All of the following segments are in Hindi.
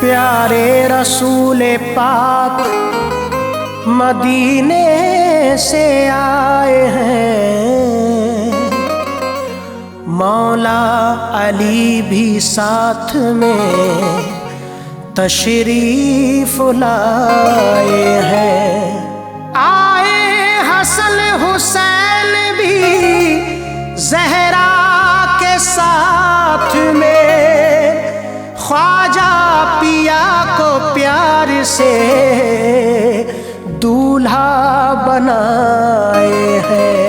प्यारे रसूले पाक मदीने से आए हैं, मौला अली भी साथ में तशरीफ लाए हैं। आए हसन हुसैन भी ज़हरा के साथ में, ख्वाजा पिया को प्यार से दूल्हा बनाए हैं।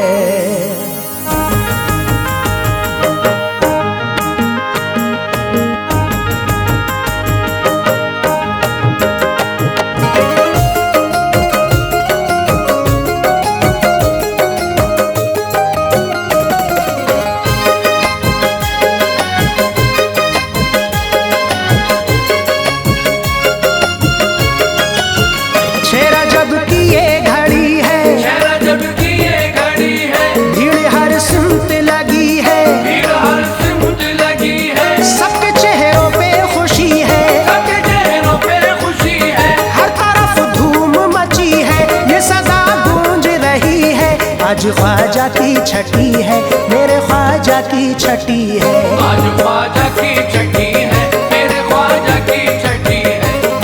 रजब की ये घड़ी है, रजब की ये घड़ी है, भीड़ हर सिमत लगी है, भीड़ हर सिमत लगी है, सबके चेहरों पे खुशी है, सबके चेहरों पे खुशी है, हर तरफ धूम मची है, ये सदा गूंज रही है। आज ख्वाजा की छठी है, मेरे ख्वाजा की छठी है, आज ख्वाजा की छठी है, मेरे ख्वाजा की छठी है,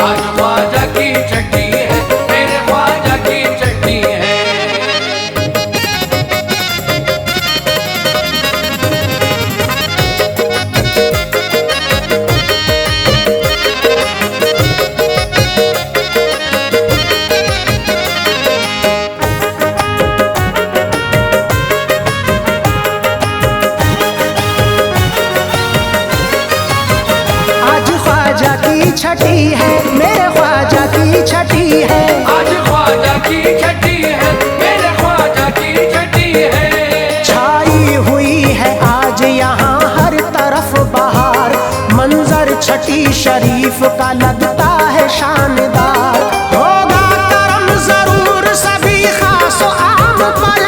आज ख्वाजा की छठी है, मेरे ख्वाजा की छठी है। छठी है, मेरे ख्वाजा की छठी है, आज ख्वाजा की छठी है, मेरे ख्वाजा की छठी है। छाई हुई है आज यहाँ हर तरफ बहार, मंजर छठी शरीफ का लगता है शानदार। होगा करम जरूर सभी खास आम पर,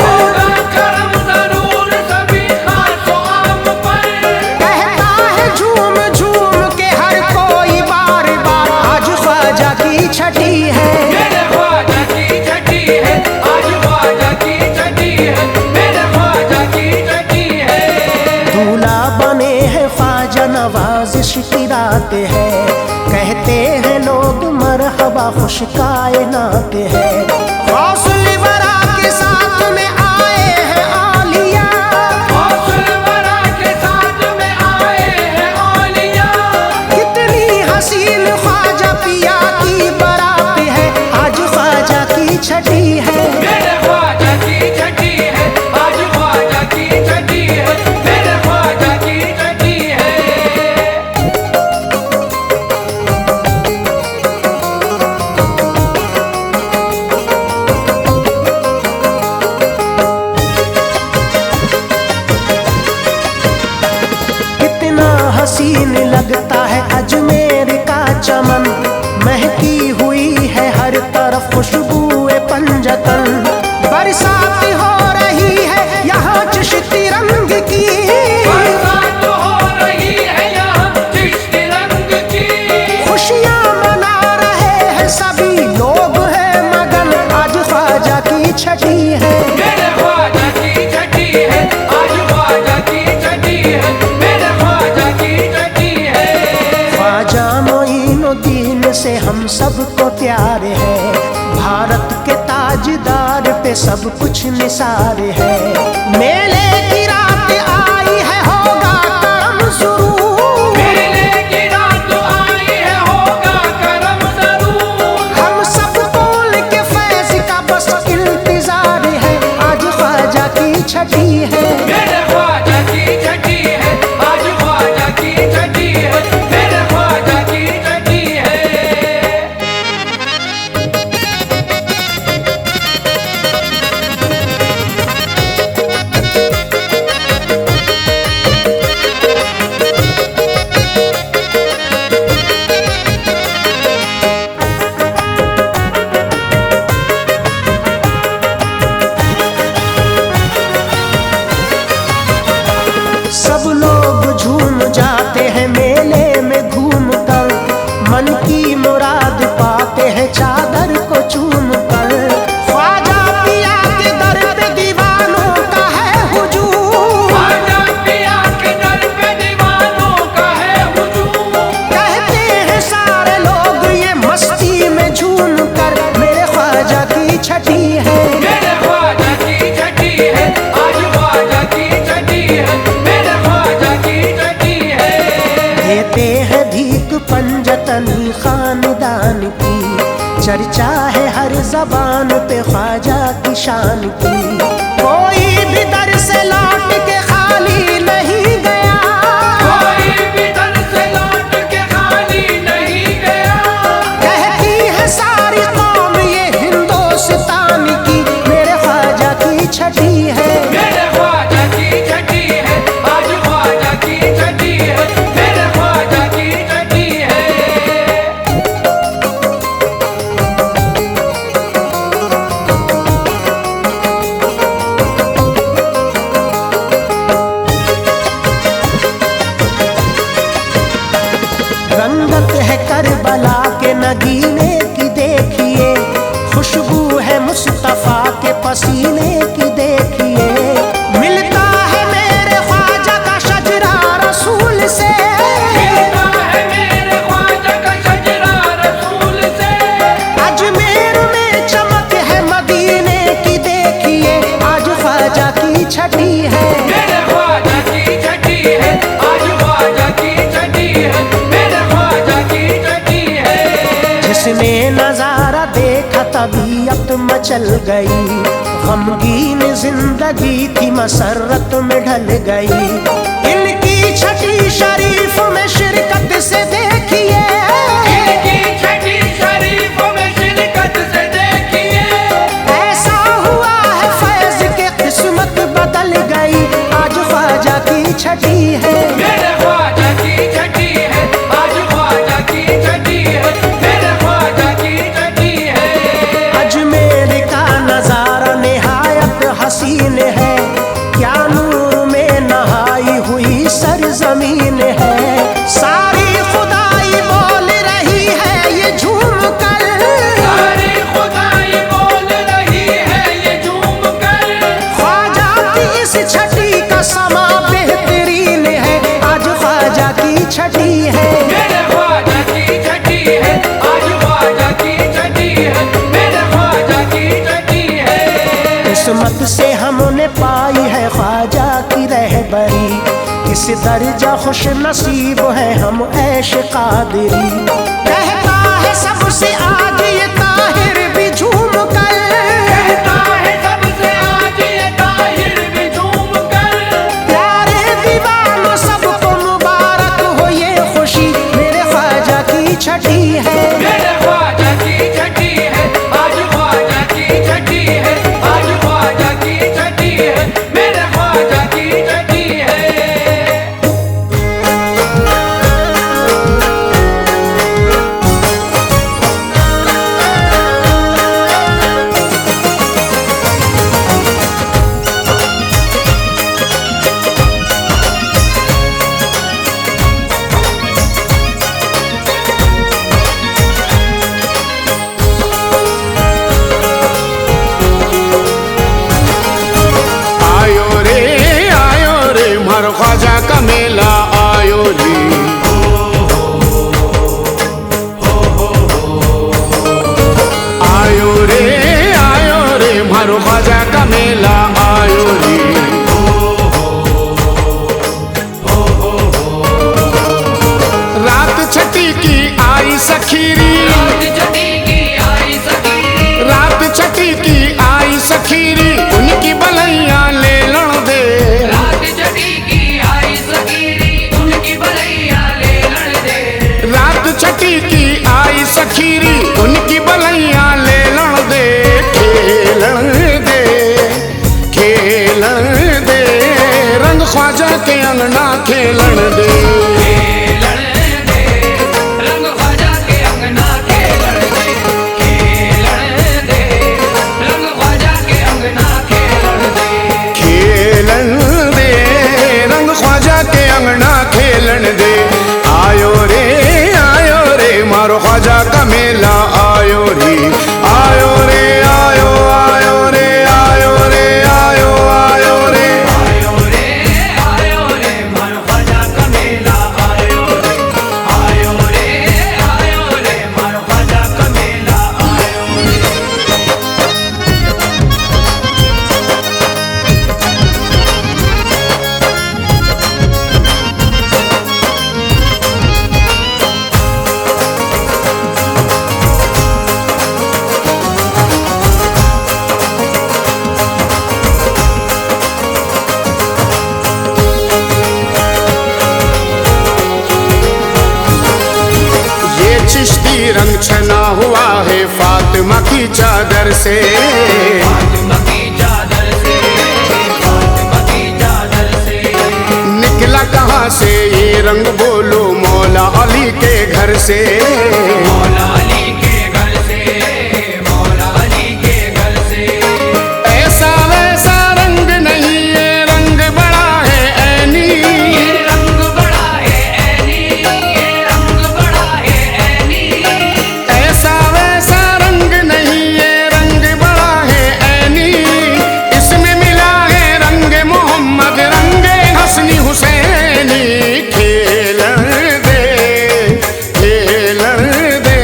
होगा करम जरूर सभी खास आम पर, कहता है झूम झूम के हर कोई बार बार। आज ख्वाजा की छठी है, मेरे ख्वाजा की छठी है, आज ख्वाजा की छठी है, मेरे ख्वाजा की छठी है। दूल्हा बने हैं ख्वाजा नवाजिश की रात है, कहते हैं लोग मरहबा खुश कायनात है। हौसले वरा के साथ में आए हैं आलिया, हौसले वरा के साथ में आए हैं औलिया, कितनी हसीन ख्वाजा पिया की बारात है। आज ख्वाजा की छठी है, मेरे ख्वाजा की छठी है, आज ख्वाजा की छठी है, मेरे ख्वाजा की छठी है। कितना हसीन लगता है अजमेर का चमन, महकी हुई है हर तरफ खुशबुए पंजतन। बरसात हो रही है यहाँ चिश्ती रंग की, बरसात हो रही है यहाँ चिश्ती रंग की, खुशियाँ मना रहे हैं सभी लोग हैं मगन। आज ख्वाजा की छठी है, मेरे ख्वाजा की छठी है, आज ख्वाजा की छठी है, मेरे ख्वाजा की छठी है। ख्वाजा मोइनुद्दीन से हम सबको प्यार है, भारत के ताजदार पे सब कुछ निसार है। मेले की रात आई है, होगा करम जरूर, मेले की रात आई है, होगा करम जरूर, हम सबको उनके फैज़ का बस इंतजार है। आज ख्वाजा की छठी है, मेरे ख्वाजा की छठी है, आज ख्वाजा की छठी है, मेरे ख्वाजा की छठी है। चर्चा है हर जबान पे ख्वाजा की शान की। कोई भी दर से लौट के खाली नहीं गया, कोई भी दर से लौट के खाली नहीं गया। कहती है सारी कौम ये हिंदुस्तान की मेरे ख्वाजा की छठी है। मेरे ख्वाजा की छठी है, आज ख्वाजा की छठी है, मेरे ख्वाजा की छठी है। रंगत है करबला के नगीने की देखिए, खुशबू है मुस्तफा के पसीने की देखिए। मिलता है मेरे ख्वाजा का शजरा रसूल से, मिलता है मेरे ख्वाजा का शजरा रसूल से। अजमेर में चमक है मदीने की देखिए, आज ख्वाजा की छठी है। मेरे ख्वाजा की छठी है, आज ख्वाजा की छठी है, मेरे ख्वाजा की छठी है। जिसने नजारा देखा तबीयत मचल गई, गमगीन जिंदगी थी मसरत में ढल गई। इनकी छठी शरीफ में शिरकत से देखिए, इनकी छठी शरीफ में शिरकत से देखिए। ऐसा हुआ है फैज के किस्मत बदल गई, आज ख्वाजा की छठी है। मेरे ख्वाजा की छठी है, आज ख्वाजा की छठी है, मेरे ख्वाजा की छठी है। अजमेर का नजारा निहायत हसीन है, क्या नूर में नहाई हुई सरजमीन है। सारी खुदाई बोल रही है ये झूम कर, सारी खुदाई बोल रही है ये झूम कर। ख्वाजा की इस छठी का समा बेहतरीन है, आज ख्वाजा की छठी है। मेरे ख्वाजा की छठी है, आज ख्वाजा की छठी है, मेरे ख्वाजा की छठी है। किस्मत से हमने पाई है ख्वाजा की रहबरी, किस दर्जा खुश नसीब है हम ऐश कादरी। कहता है सबसे आज ये ताहिर भी झूम कर, कहता है सबसे आज ये ताहिर भी झूम कर। प्यारे दीवानों सबको मुबारक हो ये खुशी, मेरे ख्वाजा की छठी है। मेरे ख्वाजा की छठी है, आज ख्वाजा की छठी है, आज ख्वाजा की छठी है, मेरे ख्वाजा की छठी है। आयो रे मारो ख्वाजा का मेला आयो रे। आयो रे मारो ख्वाजा का मेला आयो रे। रात छठी की आई सखीरी, रात छठी की आई सखीरी, रात छठी की आई सखीरी, उनकी बलैया ले लण दे। रात छठी की आई सखीरी, उनकी बलैया ले लड़ दे। रात छठी की आई सखीरी, उनकी बलैया ले लण दे, खेलण दे। चादर से, फातिमा की चादर से, फातिमा की चादर से। निकला कहाँ से ये रंग बोलो मौला अली के घर से, मौला अली के घर से, मौला अली के घर से। ऐसा वैसा रंग नहीं ये रंग बड़ा है ऐनी, ये रंग बड़ा है ऐनी, ये रंग बड़ा है ऐनी। ऐसा वैसा रंग नहीं ये रंग बड़ा है ऐनी, इसमें मिला है रंग मोहम्मद रंग हसनी हुसैनी। खेलन दे, खेलन दे,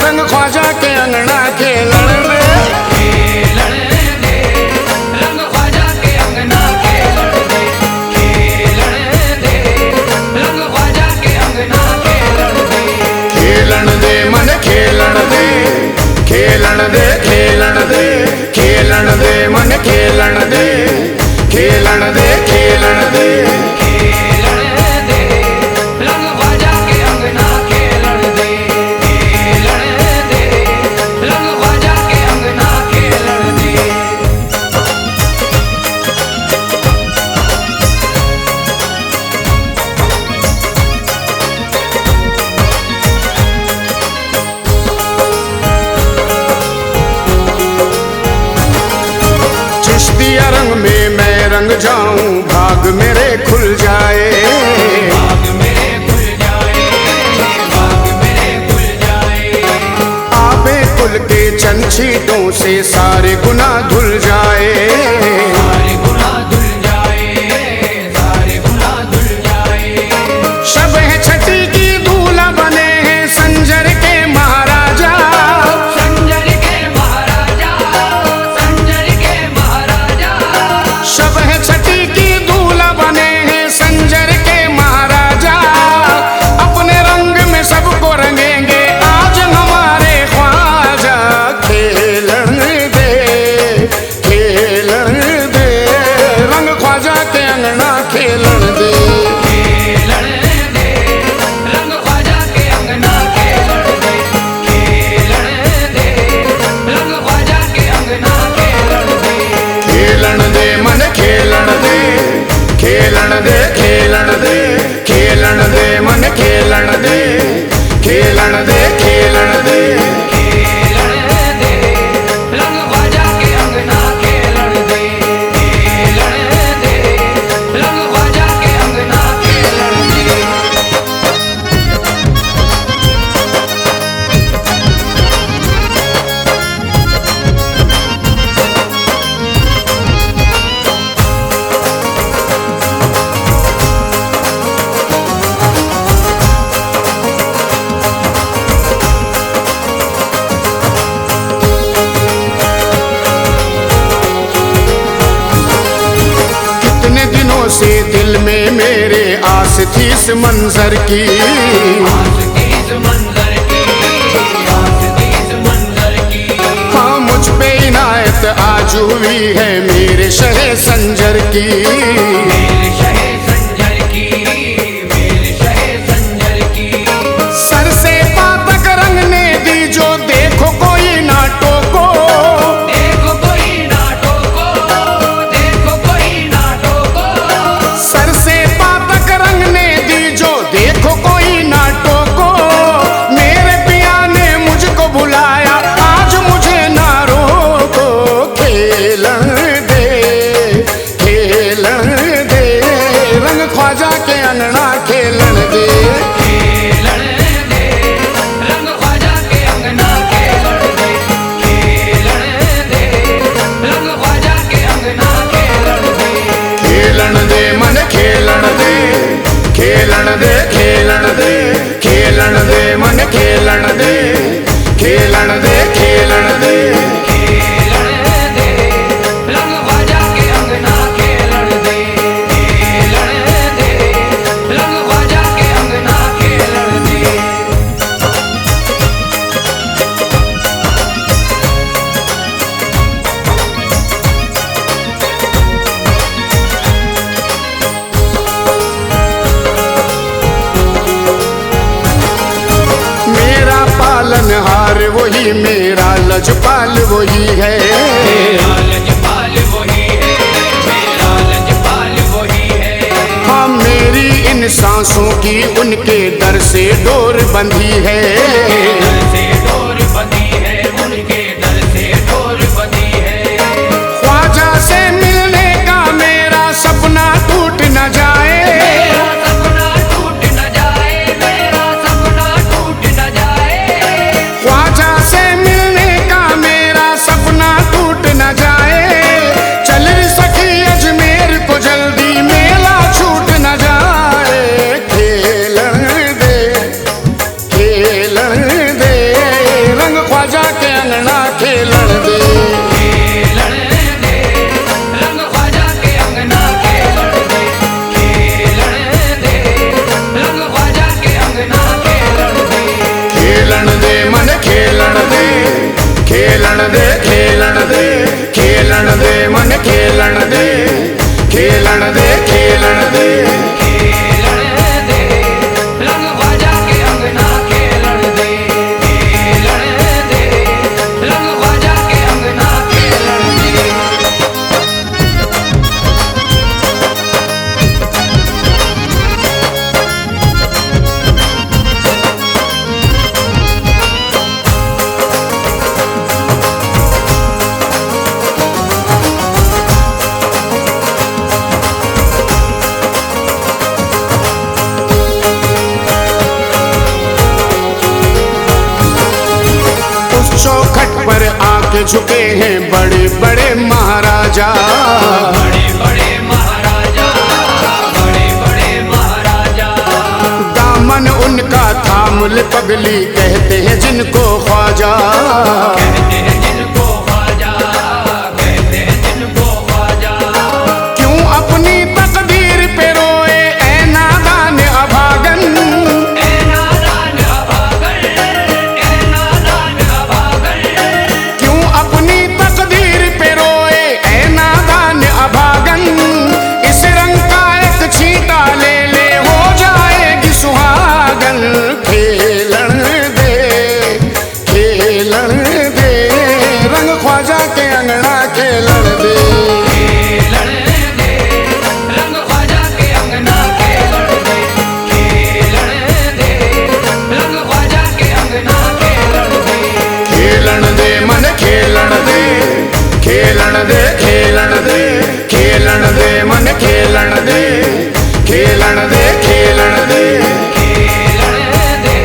रंग ख्वाजा के अंगना खेलन दे, खेलन दे, रंग ख्वाजा के अंगना खेलन दे, खेलन दे, रंग ख्वाजा के अंगना खेलन दे। खेलन दे मन खेलन दे, खेलन दे, खेलन दे, खेलन दे मन खेलन दे, खेलन दे, खेलन दे। खेलन दे, रंग ख्वाजा के अंगना खेलन दे, खेलन दे, रंग ख्वाजा के अंगना खेलन दे। चिश्तिया रंग में मैं रंग जाऊं भाग मेरे खुल जाए, भाग मेरे खुल जाए, भाग मेरे खुल जाए। आबे कुल के चंद छींटों से सारे गुनाह धुल जाए, सारे गुनाह धुल जाए, सारे गुनाह धुल जाए। शब है छठी की दूल्हा बने हैं संजर के महाराजा, संजर के महाराजा, संजर के महाराजा। शब है छठी की दूल्हा बने हैं संजर के महाराजा, अपने रंग में सबको रंगेंगे आज हमारे ख्वाजा। खेलन दे, खेलन दे, रंग ख्वाजा के अंगना खेलन दे, खेलन दे, रंग ख्वाजा के अंगना खेलन दे, खेलन दे, रंग ख्वाजा के अंगना खेलन दे। खेलन दे मन खेलन दे, खेलन दे, खेलन दे, खेलन दे मन खेलन दे, खेलन दे, खेलन दे। खेलन दे, रंग ख्वाजा के अंगना खेलन दे, खेलन दे, रंग ख्वाजा के अंगना खेलन दे। कितने दिनों से दिल में मेरे आस थी इस मंजर की, आस थी इस मंजर की, आस थी इस मंजर की। हाँ मुझ पे इनायत आज हुई है मेरे शहे संजर की, मेरे शहे संजर की, मेरे शहे संजर की। सर से पाँव तक रंगने दी जो देखो कोई ना टोको, देखो कोई ना टोको, देखो कोई ना टोको। सर से पाँव तक रंगने दी जो देखो कोई ना टोको, मेरे पिया ने मुझको बुलाया आज मुझे ना रोको। खेलन दे, खेलन दे, की उनके दर से डोर बंधी है, दर से डोर बंधी है, उनके दर से डोर बंधी है। ख्वाजा से मिलने का मेरा सपना टूट न जाए, मेरा सपना टूट न जाए, मेरा सपना टूट न जाए। ख्वाजा से मिलने का मेरा सपना टूट न जाए। चल रे सखी अजमेर को जल्दी, मेला छूट न जाए। खेलन दे रंग ख्वाजा के अंगना खेलन दे, खेलन दे रंग ख्वाजा के अंगना खेलन दे, खेलन दे रंग ख्वाजा के अंगना खेलन दे। खेलन दे मन खेलन दे, खेलन दे खेलन दे, खेलन दे मन खेलन दे, खेलन दे खेलन दे। खेलन दे रंग ख्वाजा के अंगना खेलन दे, खेलन दे रंग ख्वाजा के अंगना खेलन दे। उस चौखट पर आके झुके हैं बड़े बड़े महाराजा, बड़े बड़े महाराजा, बड़े बड़े महाराजा। दामन उनका थामुल पगली कहते हैं जिनको ख्वाजा। कहते हैं जिनको ख्वाजा, कहते हैं जिनको ख्वाजा। क्यों अपनी तकदीर पे रोए ऐ नादान अभागन, ए नादान अभागन, ए नादान अभागन। क्यों अपनी तकदीर पे रोए ऐ नादान अभागन। इस रंग का एक छींटा ले ले हो जाएगी सुहागन। खेलन दे रंग ख्वाजा के अंगना खेलन दे, खेलन दे रंग ख्वाजा के अंगना खेलन दे, खेलन दे रंग ख्वाजा के अंगना खेलन दे। खेलन दे मन खेलन दे, खेलन दे खेलन दे, खेलन दे मन खेलन दे, खेलन दे खेलन दे। खेलन दे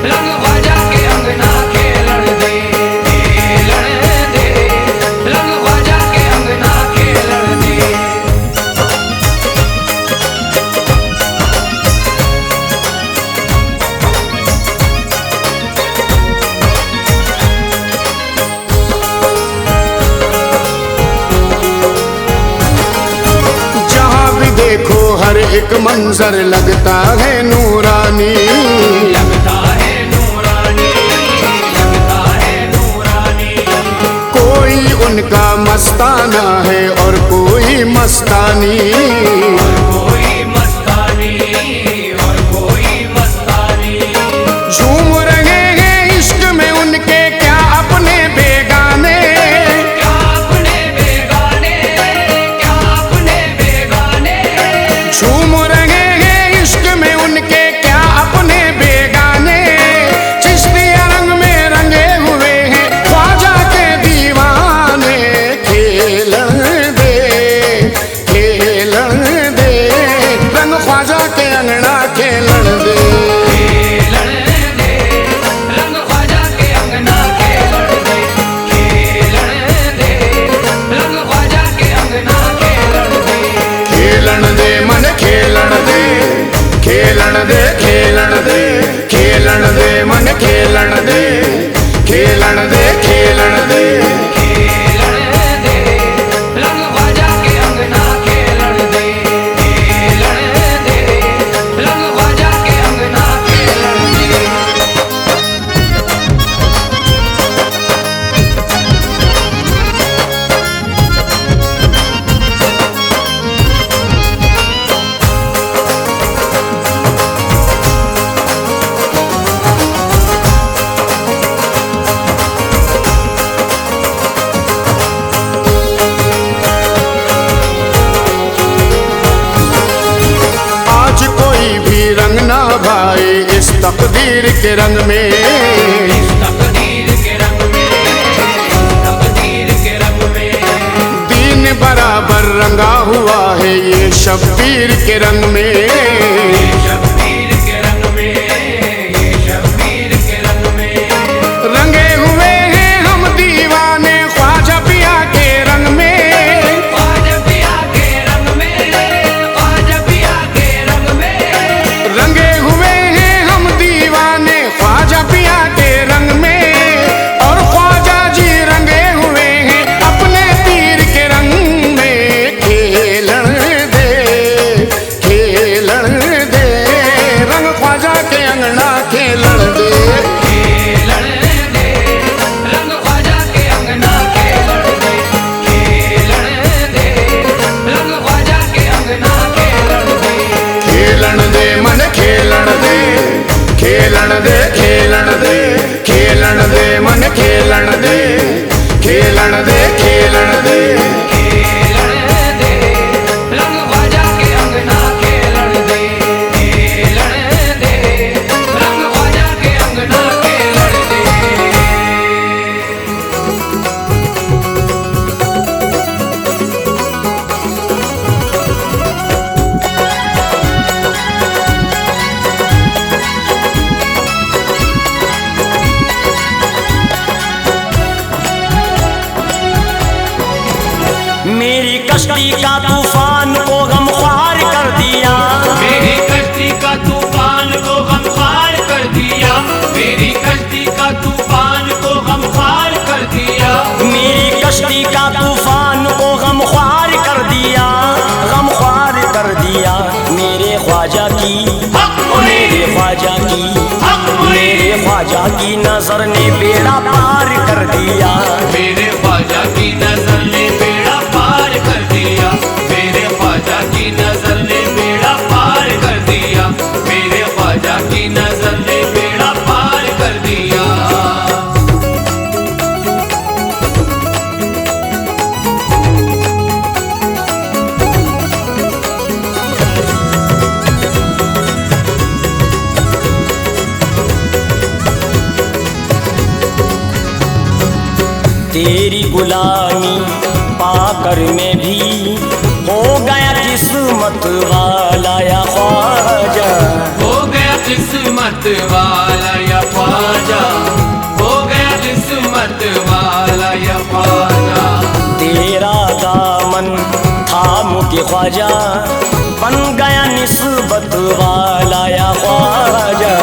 रंग ख्वाजा के अंगना खेलन दे, खेलन दे रंग ख्वाजा के अंगना खेलन दे। जहाँ भी देखो हर एक मंजर लगता है नूरानी, लगता है नूरानी, लगता है नूरानी। कोई उनका मस्ताना है और कोई मस्तानी। कोई मस्तानी और कोई मस्तानी। झूम रहे हैं इश्क में उनके क्या अपने बेगाने, क्या अपने बेगाने, क्या अपने बेगाने। झूम रहे हैं इश्क में उनके क्या अपने बेगाने। चिश्तिया रंग में रंगे हुए हैं ख्वाजा के दीवाने। खेलन दे तकदीर के रंग में, इस तकदीर के रंग में, तकदीर के रंग में। दीन बराबर रंगा हुआ है ये शब्बीर के रंग में, ये शब्बीर के रंग में, ये शब्बीर के रंग में। रंगे हुए हैं हम दीवाने ख्वाजा पिया के रंग में, ख्वाजा पिया के रंग में, ख्वाजा पिया के रंग में। रंगे हुए हैं हम दीवाने ख्वाजा पिया के रंग में, और ख्वाजा जी रंगे हुए हैं अपने पीर के रंग में। खेलन दे, खेलन दे, रंग ख्वाजा के अंगना खेलन दे, खेलन दे, रंग ख्वाजा के अंगना खेलन दे, खेलन दे, रंग ख्वाजा के अंगना खेलन दे। खेलन दे मन खेलन दे, खेलन दे, खेलन दे, खेलन दे मन खेलन दे, खेलन दे, खेलन दे। खेलन दे, रंग ख्वाजा के अंगना खेलन दे, खेलन दे, रंग ख्वाजा के अंगना खेलन दे। मेरी कश्ती का तूफान को गमख्वार कर दिया, मेरी कश्ती का तूफान को गमख्वार कर दिया, मेरी कश्ती का तूफान को गमख्वार कर दिया। मेरी कश्ती का तूफान को गमख्वार कर दिया, गमख्वार कर दिया। मेरे ख्वाजा की, मेरे ख्वाजा की, मेरे ख्वाजा की नजर ने बेड़ा पार कर दिया, मेरे ख्वाजा की नजर ने बेड़ा पार कर दिया, मेरे ख्वाजा की नजर ने बेड़ा पार कर दिया, मेरे ख्वाजा की नजर ने बेड़ा पार कर दिया। तेरी गुलामी पाकर मैं भी हो गया किस्मत वाला या ख्वाजा, हो गया किस्मत वाला या ख्वाजा, हो गया किस्मत वाला या ख्वाजा। तेरा दामन थाम के ख्वाजा बन गया निस्बत वाला या ख्वाजा,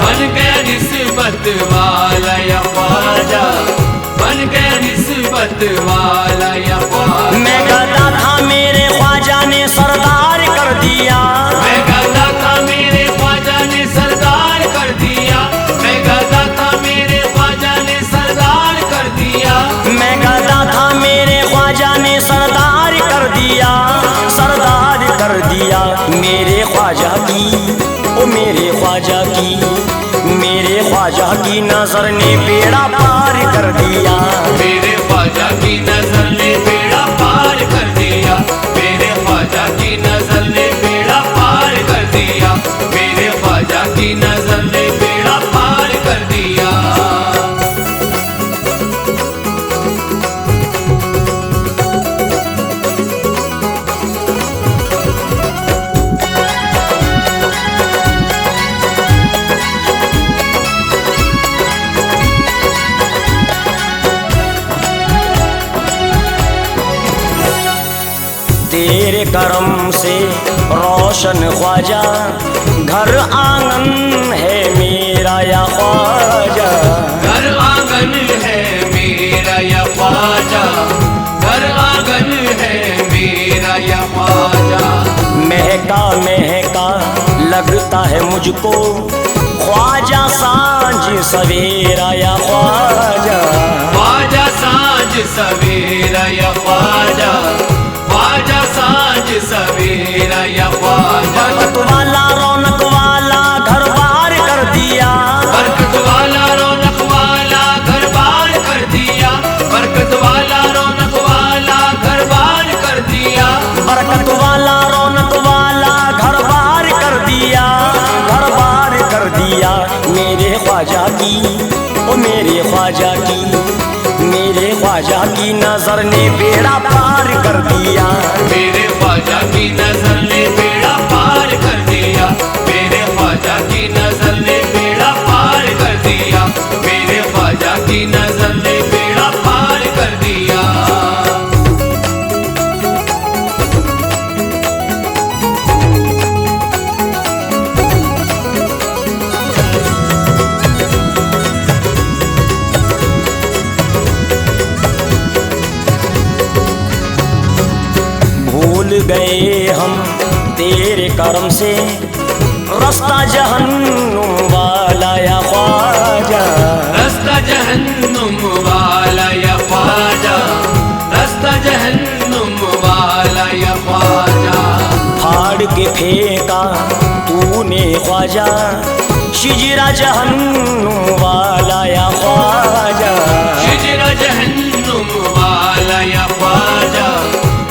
बन गया निस्बत वाला या ख्वाजा, बन गया निस्बत वाला या ख्वाजा। मैं गदा था मेरे ख्वाजा ने सरदार कर दिया, मैं गदा था मेरे ख्वाजा ने सरदार कर दिया, मैं गदा था मेरे ख्वाजा ने सरदार कर दिया। मैं गदा था मेरे ख्वाजा ने सरदार कर दिया, सरदार कर दिया। मेरे ख्वाजा की, ओ मेरे ख्वाजा की, मेरे ख्वाजा की नजर ने बेड़ा पार कर दिया, मेरे ख्वाजा की नजर ने बेड़ा पार कर दिया, मेरे ख्वाजा की नजर ने बेड़ा पार कर दिया, मेरे ख्वाजा की नजर ने बेड़ा पार कर दिया। तेरे करम से रोशन ख्वाजा, घर आंगन है मेरा या ख्वाजा, घर आंगन है मेरा या ख्वाजा, घर आंगन है मेरा या ख्वाजा। महका महका लगता है मुझको ख्वाजा सांझ सवेरा या ख्वाजा, ख्वाजा सांझ सवेरा या ख्वाजा, ख्वाजा सांझ सवेरा या ख्वाजा। बरकत वाला रौनक वाला घर बार कर दिया, बरकत वाला रौनक वाला घर बार कर दिया, बरकत वाला रौनक वाला घर बार कर दिया, बरकत वाला रौनक वाला घर बार कर दिया, घर बार कर दिया। नजर ने बेड़ा पार कर दिया। मेरे ख्वाजा की नजर ने बेड़ा पार कर दिया। मेरे ख्वाजा की नजर ने बेड़ा पार कर दिया। मेरे ख्वाजा की नजर ने बेड़ा पार कर दिया। भूल गए हम तेरे करम से रास्ता जहन्नुम वाला या ख्वाजा। रास्ता जहन्नुम वाला या ख्वाजा। रास्ता जहन्नुम वाला या ख्वाजा। फाड़ के फेंका तूने ख्वाजा शिजरा जहन्नुम वाला या ख्वाजा। शिजरा जहन्नुम वाला या ख्वाजा।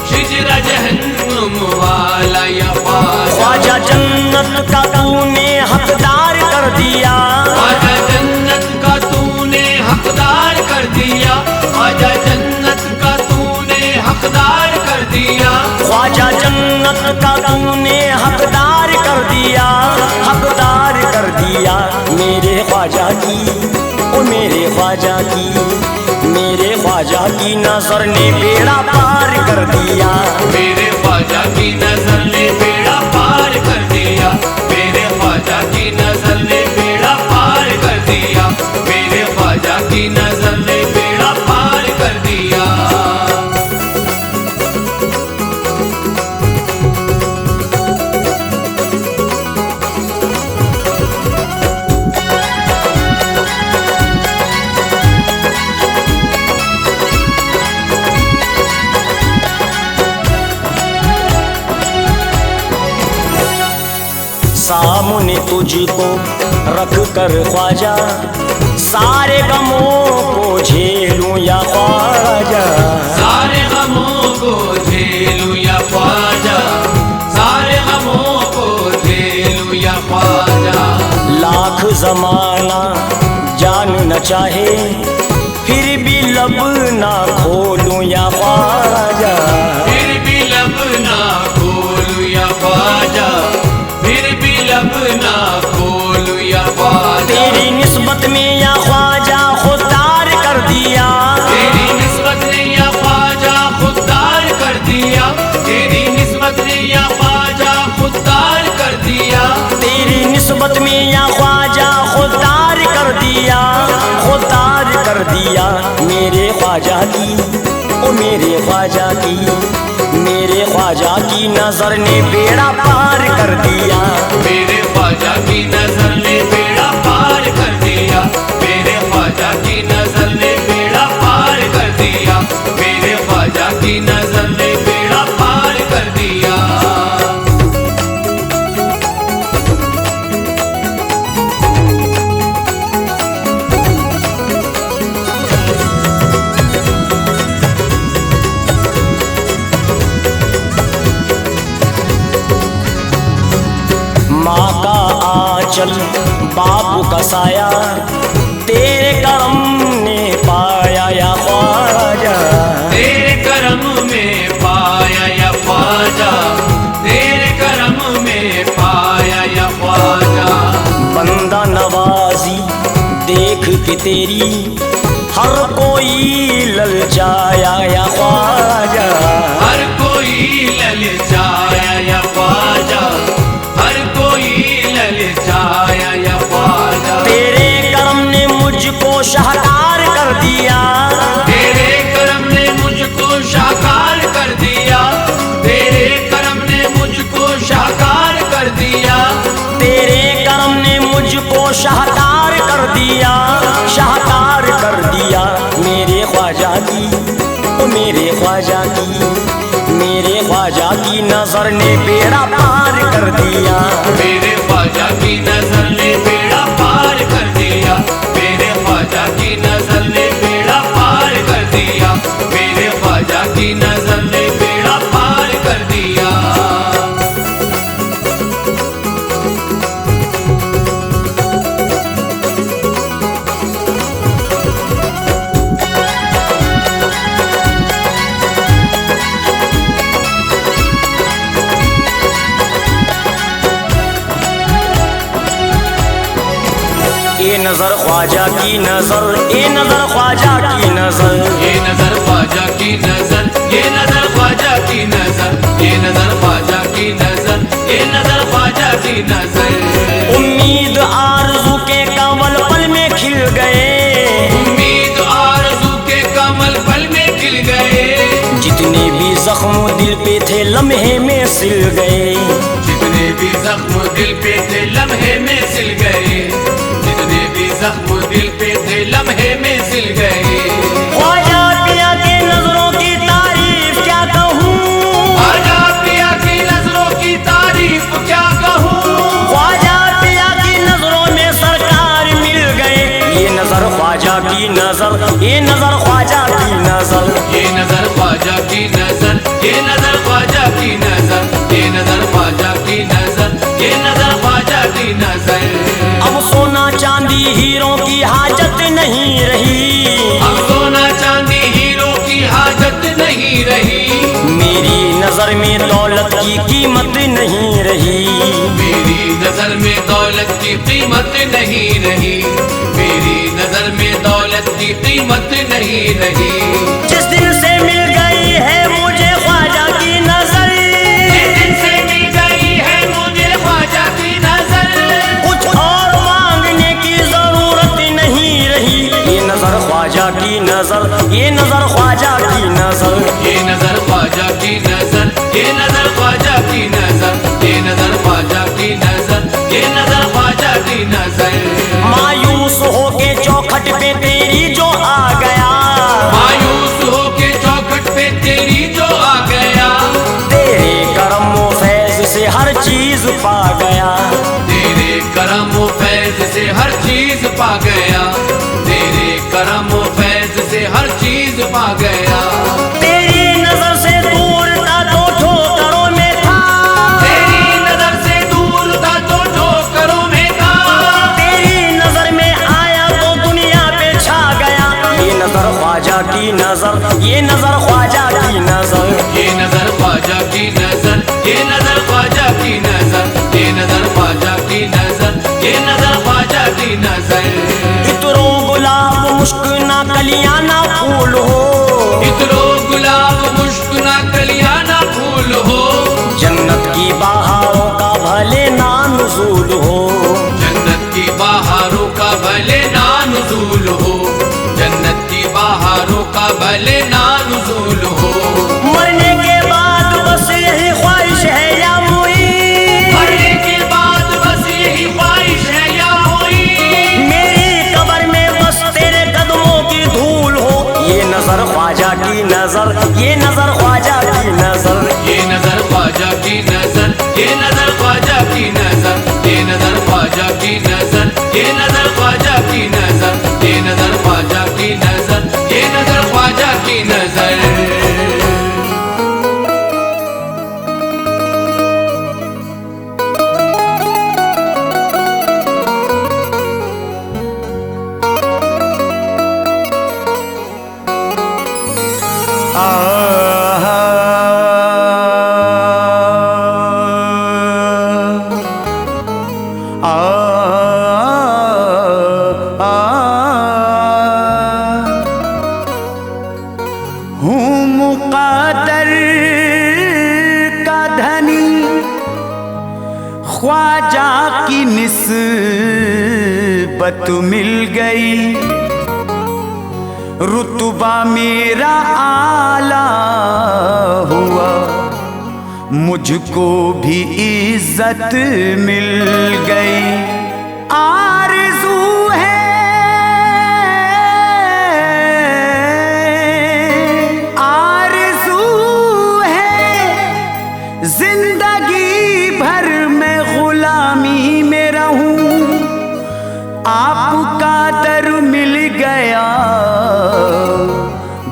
शिजरा जहन्नुम वाला या ख्वाजा। ख्वाजा जन्नत का तूने हकदार कर दिया। ख्वाजा जन्नत का तूने हकदार कर दिया। ख्वाजा जन्नत का तूने हकदार कर दिया। ख्वाजा जन्नत का तूने हकदार कर दिया। हकदार कर दिया मेरे ख्वाजा की, ओ मेरे ख्वाजा की। मेरे ख्वाजा की नजर ने बेड़ा पार कर दिया। मेरे ख्वाजा की नजर ने बेड़ा पार कर दिया। मेरे ख्वाजा की नजर ने बेड़ा पार कर दिया। मेरे ख्वाजा की नजर ने बेड़ा पार कर दिया। सामने तुझको रख कर ख्वाजा सारे गमों को झेलूं या ख्वाजा। सारे गमों को झेलूं या ख्वाजा। सारे गमों को झेलूं या ख्वाजा। लाख जमाना जान न चाहे फिर भी लब ना खोलूं या ख्वाजा। फिर भी लब ना खोलूं या ख्वाजा। फिर भी लब ना खोलूं या ख्वाजा। तेरी निस्बत में या ख्वाजा खुददार कर दिया। तेरी निस्बत ने या ख्वाजा खुददार कर दिया। तेरी निस्बत ने या ख्वाजा खुददार कर दिया। तेरी निस्बत में या ख्वाजा खुददार कर दिया। खुददार कर दिया मेरे ख्वाजा की, ओ मेरे ख्वाजा की। मेरे ख्वाजा की नजर ने बेड़ा पार कर दिया। मेरे ख्वाजा की नजर ने बेड़ा पार कर दिया। मेरे ख्वाजा की नजर ने बेड़ा पार कर दिया। मेरे ख्वाजा की नजर ने बेड़ा पार कर दिया। माँ का आंचल बाप का साया तेरे करम ने पाया या ख्वाजा। तेरे करम में पाया या ख्वाजा। तेरे करम में पाया या ख्वाजा। बंदा नवाजी देख के तेरी हर कोई ललचाया या ख्वाजा। हर कोई ललचाया या ख्वाजा। हर कोई ललचाया या ख्वाजा। तेरे करम ने मुझको शाहकार कर दिया। तेरे करम ने मुझको शाहकार कर दिया। तेरे करम ने मुझको शाहकार कर दिया। तेरे करम ने मुझको शाहकार कर दिया। शाहकार कर दिया मेरे ख्वाजा की, ओ मेरे ख्वाजा की। मेरे ख्वाजा की नजर ने बेड़ा पार कर दिया। मेरे ख्वाजा की नजर ने बेड़ा पार कर दिया। मेरे ख्वाजा की नजर ने बेड़ा पार कर दिया। मेरे ख्वाजा की नजर ने बेड़ा पार कर दिया। नजर ख्वाजा की नजर, ये नजर ख्वाजा की नजर, ये नजर ख्वाजा की नजर, ये नजर ख्वाजा की नजर, ये नजर ख्वाजा की नजर, ये नजर ख्वाजा की नजर। उम्मीद आरज़ू के कमल पल में खिल गए, उम्मीद आरज़ू के कमल पल में खिल गए। जितने भी जख्म दिल पे थे लम्हे में सिल गए, जितने भी जख्म दिल पे थे लम्हे में सिल गए, जितने भी जख्म दिल पे थे लम्हे में सिल गए। ख्वाजा पिया की नजरों की तारीफ क्या कहूँ, ख्वाजा पिया की नजरों की तारीफ क्या कहूँ। ख्वाजा पिया की नजरों में सरकार मिल गए। ये नजर ख्वाजा की नजर, ये नजर ख्वाजा की नजर, ये नजर ख्वाजा की नजर, ये नजर ख्वाजा की नजर, ये नजर ख्वाजा की नजर, ये नजर ख्वाजा की नजर। अब सोना चांदी हीरो की हाजत नहीं रही, अब सोना चांदी हीरो की हाजत नहीं रही। मेरी नजर में दौलत की कीमत नहीं रही, मेरी नजर में दौलत की कीमत नहीं रही, मेरी नजर में दौलत की कीमत नहीं रही। जिस दिन से मिल गई है मुझे ख्वाजा की नजर, जिस दिन से मिल गई है मुझे ख्वाजा की नजर, कुछ और मांगने की जरूरत नहीं रही। ये नजर ख्वाजा की नजर, ये नजर ख्वाजा की नजर, ये नजर ख्वाजा की नजर, ये नजर ख्वाजा की नजर, ये नजर ख्वाजा की नजर, ये नजर ख्वाजा की नजर। मायूस होके चौखट पे तेरी जो आ गया, मायूस होके चौखट पे तेरी जो आ गया। तेरे करम व फैज से हर चीज पा गया, तेरे करम व फैज से हर चीज पा गया, तेरे करम व फैज से हर चीज पा गया। तेरी नजर से दूर था तो ठोकरों में था, तेरी नजर से दूर था तो ठोकरों में था, तेरी नजर में आया तो दुनिया पे छा गया। ये नजर ख्वाजा की नजर, ये नजर ख्वाजा की नजर, ये नजर ख्वाजा की नजर, ये नजर ख्वाजा की नजर, ये नजर ख्वाजा की नजर, ये नजर ख्वाजा की नजर। इतरो गुलाब मुश्क ना कलियां ना फूल हो, इतरो गुलाब मुश्क ना कलियां ना फूल हो, जन्नत की बहारों का भले ना नुज़ूल हो, जन्नत की बहारों का भले ना नुज़ूल हो, जन्नत की बहारों का भले ना नुज़ूल हो। मरने के बाद बस यही ख्वाहिश है या मुई, मरने के बाद बस यही ख्वाहिश है या हुई, मेरी कब्र में बस तेरे कदमों की धूल हो। ये नजर ख्वाजा की नजर, ये नजर ख्वाजा की नजर, ये नजर ख्वाजा की नजर, ये नजर ख्वाजा की नजर, ये नजर ख्वाजा की नजर, ये नजर ख्वाजा की नजर, ये नजर ख्वाजा की नजर, ये नजर ख्वाजा की नजर। हूँ मुक़द्दर का धनी, ख्वाजा की निस्बत मिल गई, रुतबा मेरा आला हुआ, मुझको भी इज्जत मिल गई। आरज़ू है, आरज़ू है, जिंदगी भर मैं गुलामी में रहूं, आपका दर मिल गया,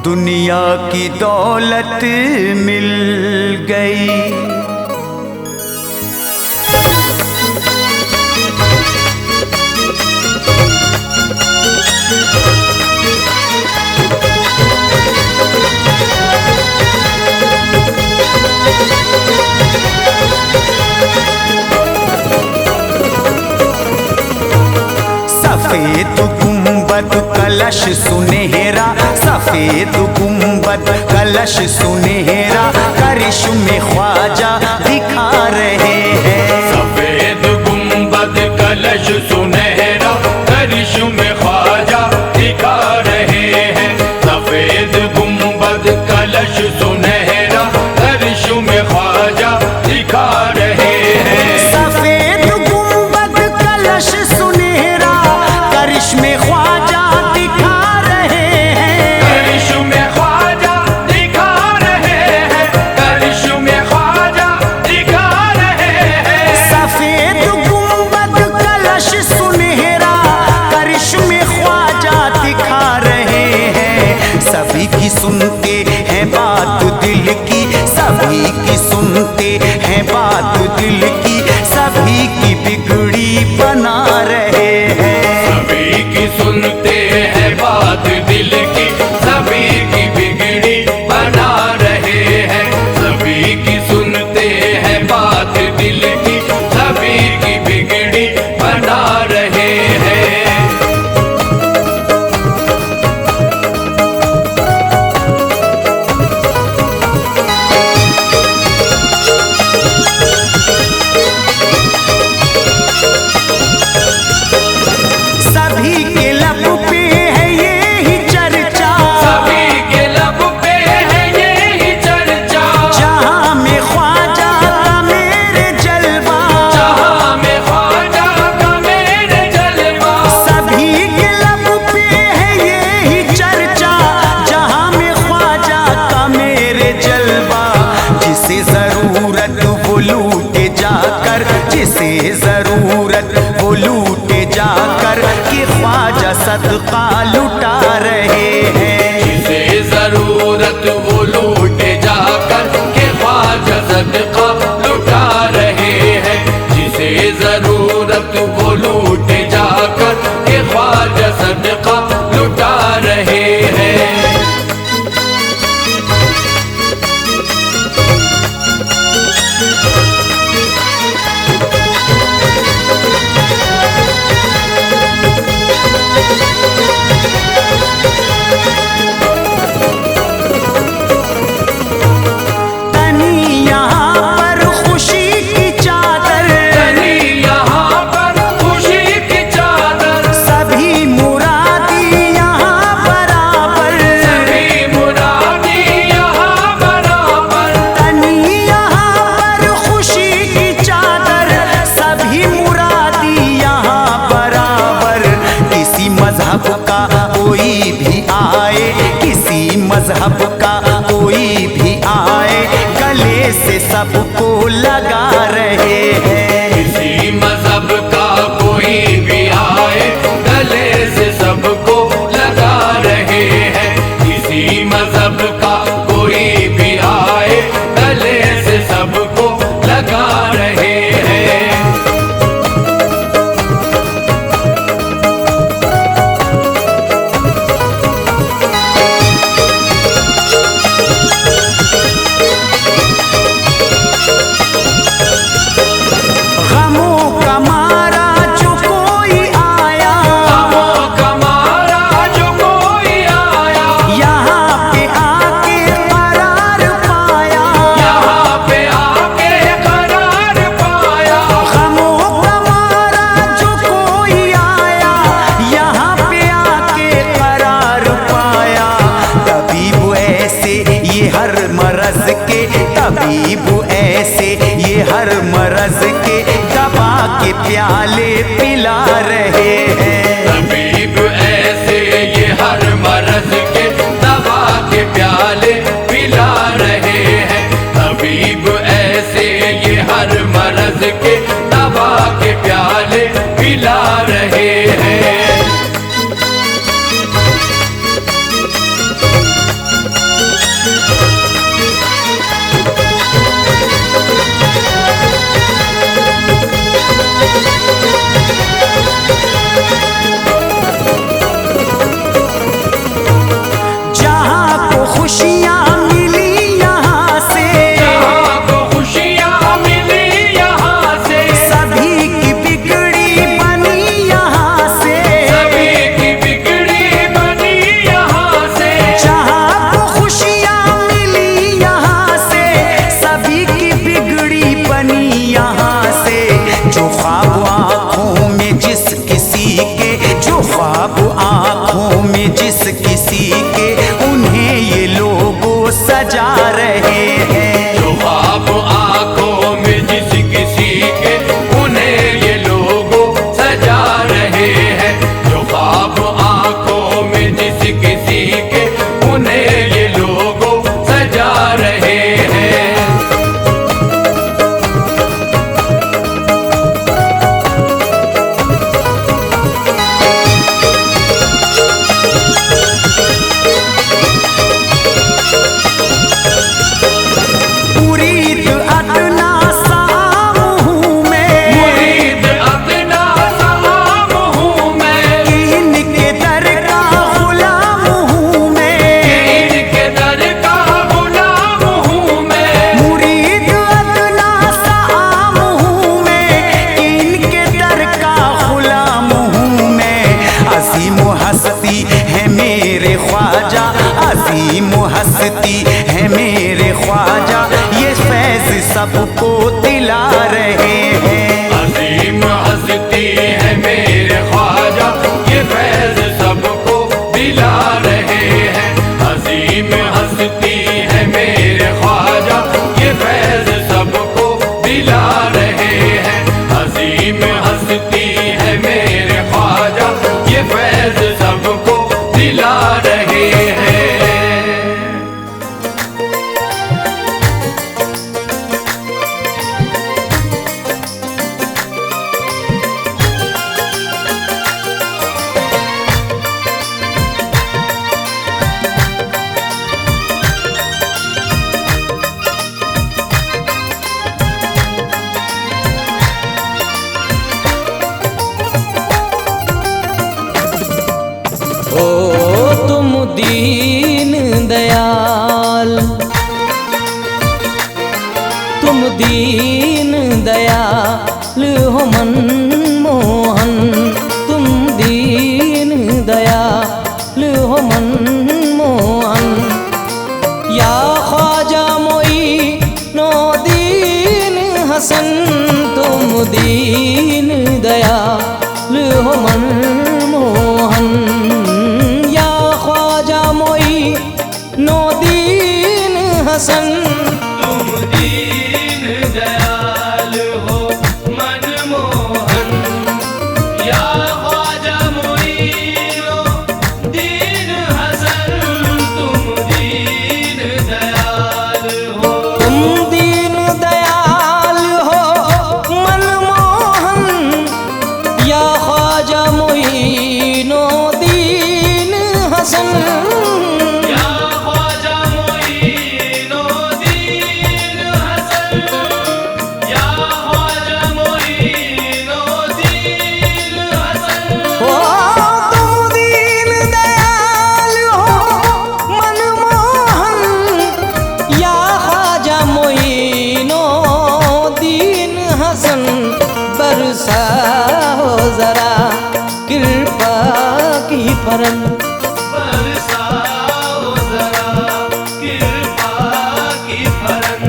दुनिया की दौलत मिल गई। सफेद सुनहरा, सफेद गुंबद कलश सुनहरा, करिश्मे ख्वाजा दिखा रहे हैं। सफेद गुंबद कलश सुनहरा, करिश्मे ख्वाजा दिखा रहे हैं। सफेद गुंबद कलश सुनहरा, करिश्मे ख्वाजा दिखा रहे हैं। सफेद गुंबद कलश सुनहरा, करिश्मे ख्वाजा दिखा रहे हैं। करिश्मे ख्वाजा दिखा रहे हैं, करिश्मे ख्वाजा दिखा रहे हैं। सफेद गुंबद कलश सुनहरा, करिश्मे ख्वाजा दिखा रहे हैं। सभी की सुनते हैं बात दिल की, सभी की सुनते हैं बात दिल की, सभी की बिगड़ी बना रहे हैं। सभी की सुनते हैं बात दिल की, सभी की बिगड़ी बना रहे हैं। सभी की सुनते हैं बात दिल की, सभी की बिगड़ी बना रहे हैं। सभी के लब पे है ये ही चर्चा, सभी के लब पे है ये ही चर्चा, जहां में ख्वाजा का मेरे जलवा, जहां में ख्वाजा का मेरे जलवा। सभी के लब पे है ये ही चर्चा, जहां में ख्वाजा का मेरे जलवा। जिसे जरूरत वो लूटे जाकर, जिसे जरूरत वो लूटे जाकर, कि ख्वाजा सदका लुटा रहे हैं। जिसे जरूरत वो लूटे जाकर, के ख्वाजा सदका लुटा रहे हैं। जिसे जरूरत वो लूटे जाकर, के ख्वाजा सदका लुटा रहे हैं। तनी यहाँ पर खुशी की चादर, तनी यहाँ पर खुशी की चादर, सभी मुरादी यहाँ बराबर, सभी मुरादी यहाँ बराबर। तनी यहाँ पर खुशी की चादर, सभी मुरादी यहाँ बराबर। किसी मजहब का कोई भी आए, किसी मजहब का कोई भी आए, गले से सबको लगा रहे हैं। किसी मजहब का कोई भी आए, गले से सबको लगा रहे हैं। किसी मजहब का कोई भी आए, गले से सबको लगा रहे हैं। गमों का मारा जो कोई आया, गमों का मारा जो कोई आया, यहाँ पे आके करार पाया। यहाँ पे आके करार पाया। गमों का मारा जो कोई आया, यहाँ पे आके करार पाया। तबीब ऐसे ये हर मरज के, तबीब ऐसे ये हर मरज के, दवा के प्याले पिला रहे हैं। तबीब ऐसे ये हर मरज के, दवा के प्याले पिला रहे हैं। तबीब ऐसे ये हर मरज के, दवा के प्याले पिला रहे हैं। तुम दीन दयाल हो मनमोहन, तुम दीन दयाल हो मनमोहन। या ख्वाजा मोइनुद्दीन हसन, तुम दीन दयाल हो मनमोहन। या ख्वाजा मोइनुद्दीन हसन, तुम दीन दयाल हो मनमोहन। या ख्वाजा मोइनुद्दीन हसन, तुम दीन दयाल हो। तुम दीन दयाल हो मनमोहन। या ख्वाजा मोइनुद्दीन हसन, या ख्वाजा मोइनुद्दीन हसन। या ख्वाजा मोइनुद्दीन हसन। ओ तुम दीन दयाल हो मनमोहन। या ख्वाजा मोइनुद्दीन हसन, बरसाओ जरा कृपा की फरन। बरसाओ जरा कृपा की फरन।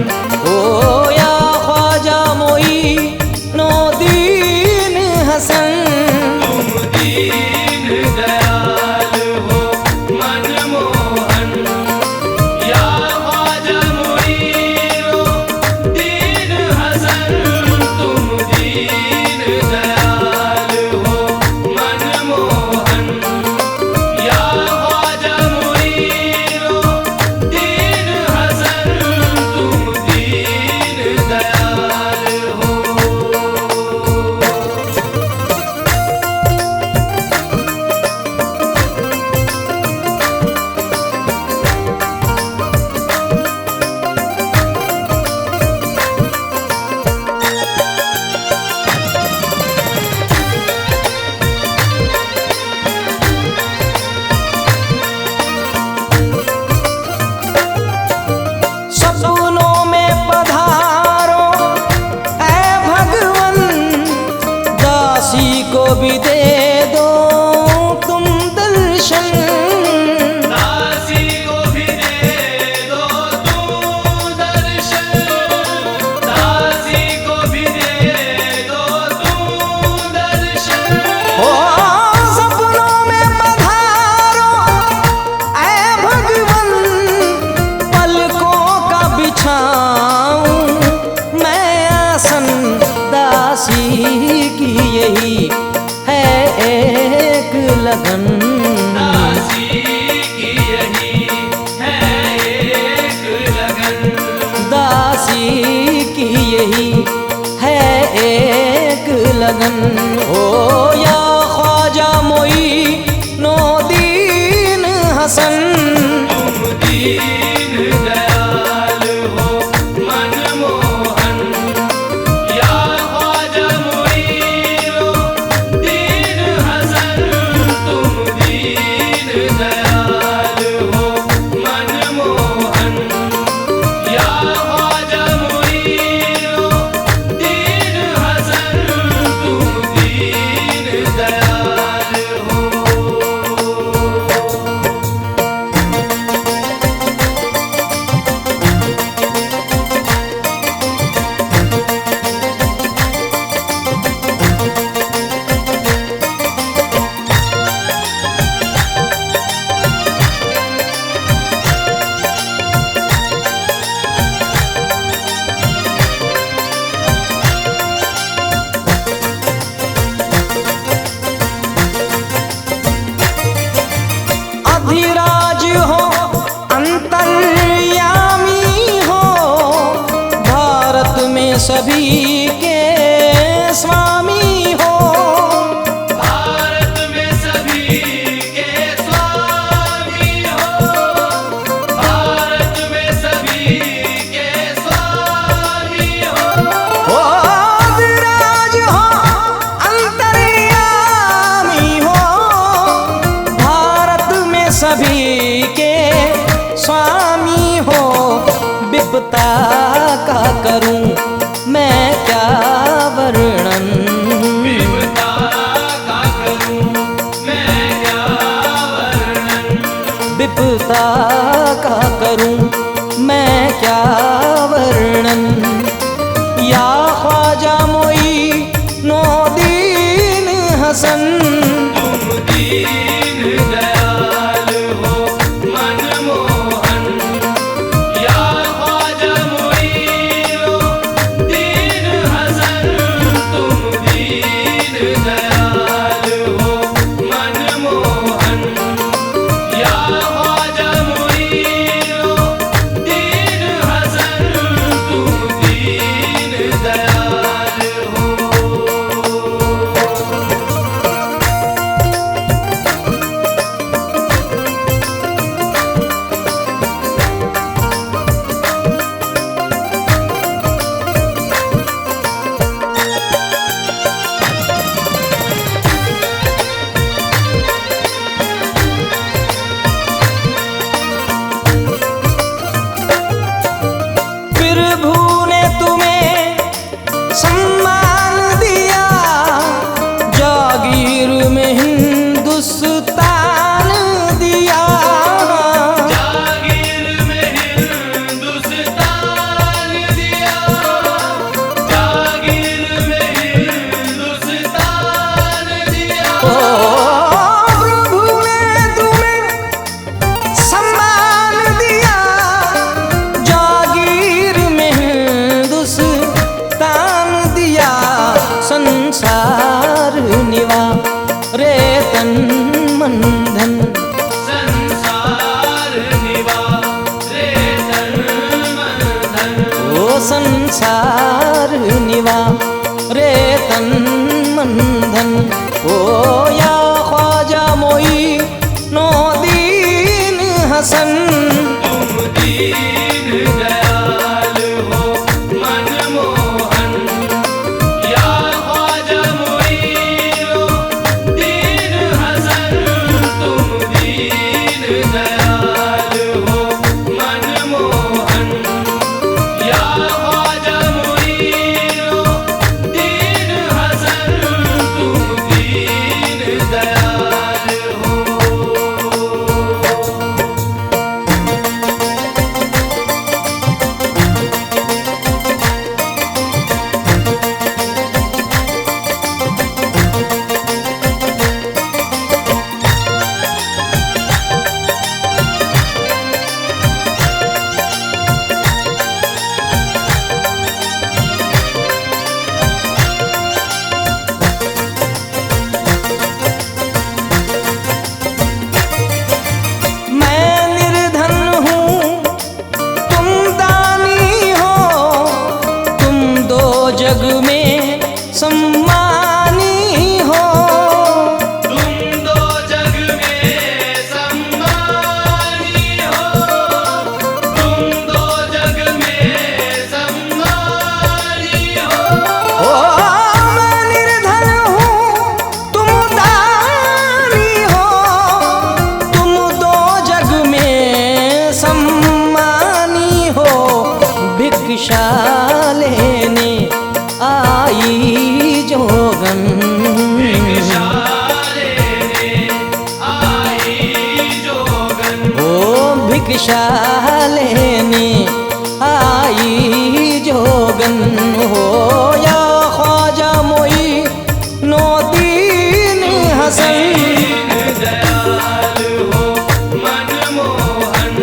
ओ या ख्वाजा मोइनुद्दीन हसन, तुम दीन दयाल हो मनमोहन। या ख्वाजा मोइनुद्दीन हसन, तुम दीन दयाल हो मनमोहन। या ख्वाजा मोइनुद्दीन हसन, तुम दीन दयाल हो। सपनों में पधारो ऐ भगवन, दासी को भी दे दो तुम दर्शन। दासी को भी दे दो तुम दर्शन। दासी को भी दे दो तुम दर्शन। ओ सपनों में पधारो ऐ भगवन, पलकों का बिछाऊं मैं आसन। दासी की यही है एक लगन। दासी की यही है एक लगन। दासी की यही है एक लगन। ओ या ख्वाजा मोइनुद्दीन हसन, तुम दीन दयाल हो मनमोहन। या ख्वाजा मोइनुद्दीन हसन, तुम दीन दयाल हो मनमोहन। या ख्वाजा मोइनुद्दीन हसन, तुम दीन दयाल हो। अधिराज हो अंतर्यामी हो, भारत में सभी के स्वामी हो। भारत में सभी के स्वामी हो। भारत में सभी के स्वामी हो। ओ अधिराज हो अंतर्यामी हो, भारत में सभी के स्वामी हो। विपदा का करूं मैं क्या वर्णन, विपदा का करूं मैं क्या वर्णन, विपदा का करूं मैं क्या वर्णन। या ख्वाजा मोइनो दीन हसन, तुम दीन दयाल हो मनमोहन। या ख्वाजा मोइनो दीन हसन, तुम दीन दयाल हो मनमोहन। या ख्वाजा मोइनो दीन हसन, तुम दीन दयाल हो। प्रभु ने तुम्हें सम्मान दिया, जागीर में हिंदुस्तान दिया। जागीर में हिंदुस्तान दिया, जागीर में हिंदुस्तान दिया। ओ प्रभु ने तुम्हें सम्मान दिया, जागीर में हिंदुस्तान दिया। संसार निवा रे तन मन धन, संसार निवा रे तन मन धन, ओ संसार निवा रे तन मन धन। ओ या ख्वाजा मोइनो दीन हसन, तुम दीन दयाल हो मनमोहन। या ख्वाजा मोइनो दीन हसन, तुम दीन दयाल हो मनमोहन। या ख्वाजा मोइनो दीन हसन, तुम दीन दयाल हो। मैं निर्धन हूँ तुम दानी हो, तुम दो जग में सम्मानी हो। तुम दो जग में सम्मानी हो, तुम दो जग में सम्मानी हो। ओ मैं निर्धन हूँ तुम दानी हो, तुम दो जग में सम्मानी हो। भिक्षा लेने आई जोगन, भिक्षा लेने आई जोगन, ओ भिक्षा लेने आई जोगन। हो या ख्वाजा मोइनो दीन हसन, दीन दयाल हो मनमोहन।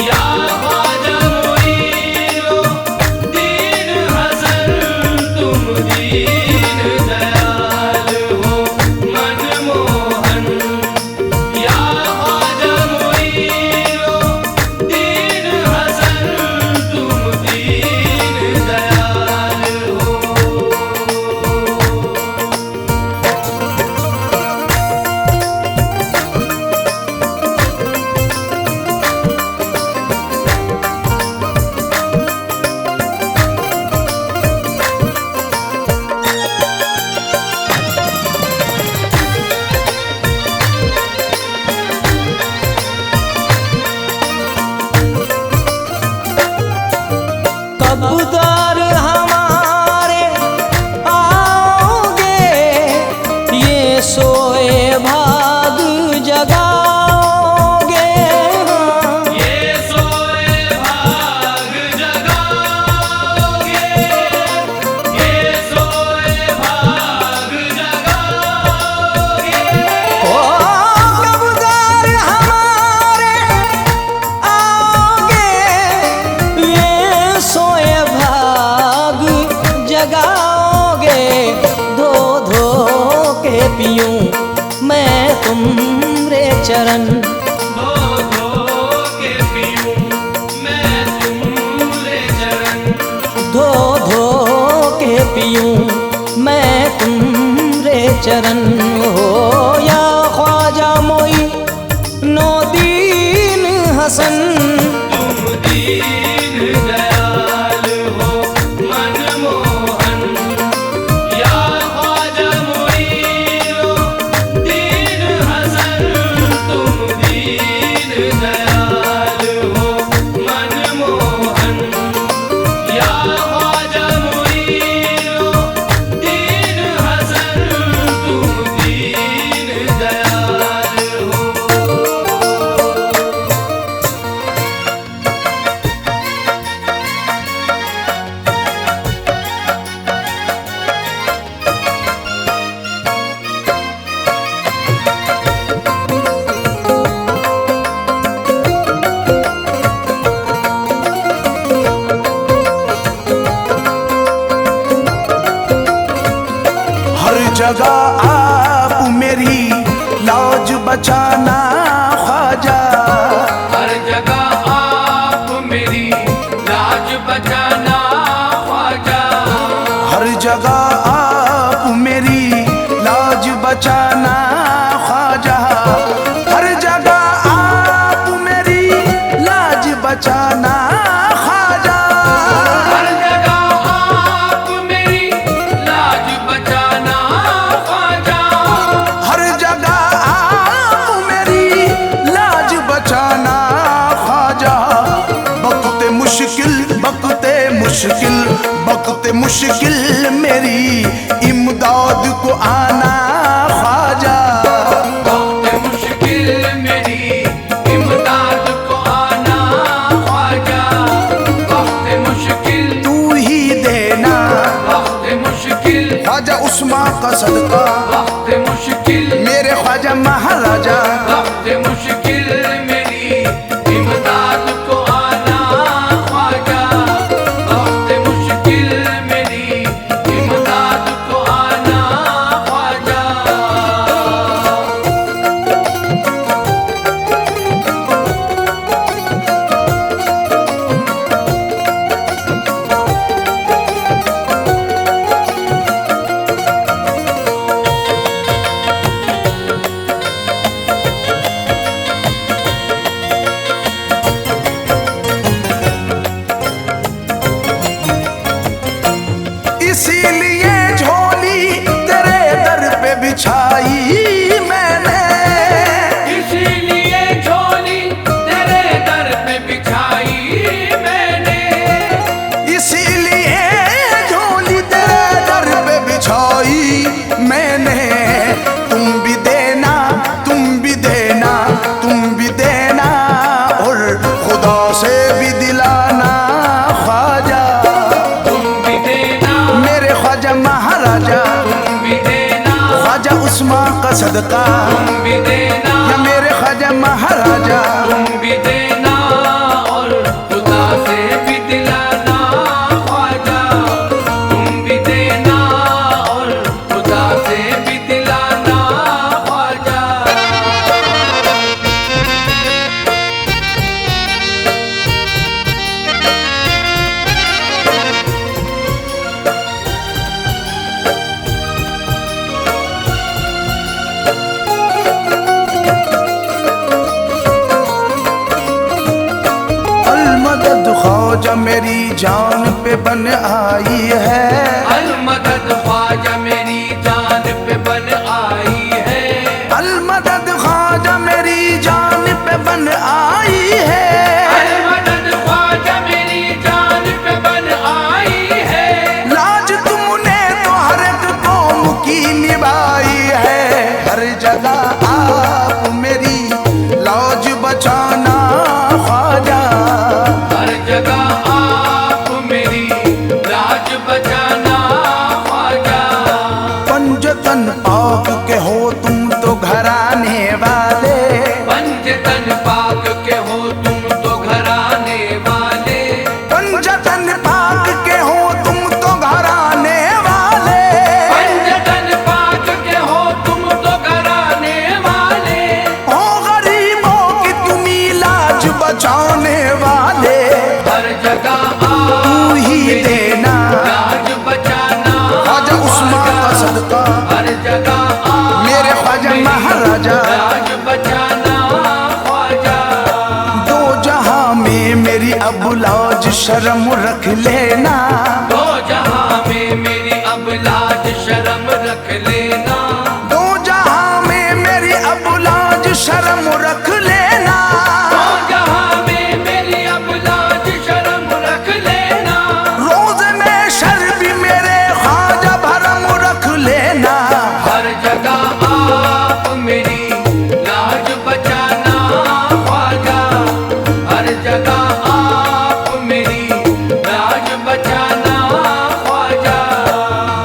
या ख्वाजा मोइनो दीन हसन, तुम दीन दयाल हो मनमोहन। या ख्वाजा मोइनो कबूतर हमारे आओगे, ये सोए भाग जगाओगे। ये सोए भाग जगाओगे, ये सोए भाग जगाओगे। ओ कबूतर हमारे आओगे, ये सोए भाग जगाओगे। धो धो के पीऊं मैं तुमरे चरण, धो धो के पीऊं मैं तुमरे चरण, धो धो के पीऊं मैं तुमरे चरण। हो या ख्वाजा मोई नो दीन हसन, तुम दीन दयाल हो मनमोहन। या ख्वाजा मोइनो दीन हसन, तुम दीन दयाल हो मनमोहन। या ख्वाजा मोइनो दीन हसन, तुम दीन दयाल हो। हर जगह आप मेरी लाज बचाना ख्वाजा, हर जगह आप मेरी लाज बचाना ख्वाजा। हर जगह आप मेरी लाज बचाना ख्वाजा। हर जगह आप मेरी लाज बचाना ख्वाजा। हर जगह आप मेरी लाज बचाना ख्वाजा। हर जगह आप मेरी लाज बचाना ख्वाजा। वक्त मुश्किल, वक्त मुश्किल, वक्त मुश्किल मेरी इमदाद को आना ख्वाजा। वक्त मुश्किल मेरी इमदाद को आना ख्वाजा। वक्त मुश्किल तू ही देना वक्त मुश्किल, ख्वाजा उस्मा का सदका, वक्त मुश्किल मेरे ख्वाजा महाराजा। वक्त मुश्किल मेरी इमदाद को आना ख्वाजा। वक्त मुश्किल मेरी इमदाद को आना ख्वाजा। इसीलिए झोली तेरे दर पे बिछाई मैंने, इसीलिए झोली तेरे दर पे बिछाई मैंने। इसीलिए झोली तेरे दर पे बिछाई मैंने। तुम भी देना, तुम भी देना, तुम भी देना और खुदा से भी दिलाना ख्वाजा। तुम भी देना, मेरे ख्वाजा महाराजा, तुम भी देना, ख्वाजा उस्मा का सदका, तुम भी देना, या मेरे ख्वाजा महाराजा। तुम भी देना और खुदा से भी दिलाना ख्वाजा। तुम भी देना और खुदा से भी दिलाना ख्वाजा। ख्वाजा मेरी जान पे बन आई है, अल मदद ख्वाजा मेरी जान पे बन आई है। अल मदद ख्वाजा मेरी जान पे बन आई है। अल मदद ख्वाजा मेरी जान पे बन आई शर्म रख लेना, दो जहां में मेरी अब लाज शर्म रख लेना, दो जहां में मेरी अब लाज शर्म रख लेना, दो जहां में मेरी अब लाज शर्म रख लेना, रोज में शर भी मेरे ख्वाजा भरम रख लेना। हर जगह आप मेरी लाज बचाना ख्वाजा, हर जगह आप मेरी लाज बचाना ख्वाजा।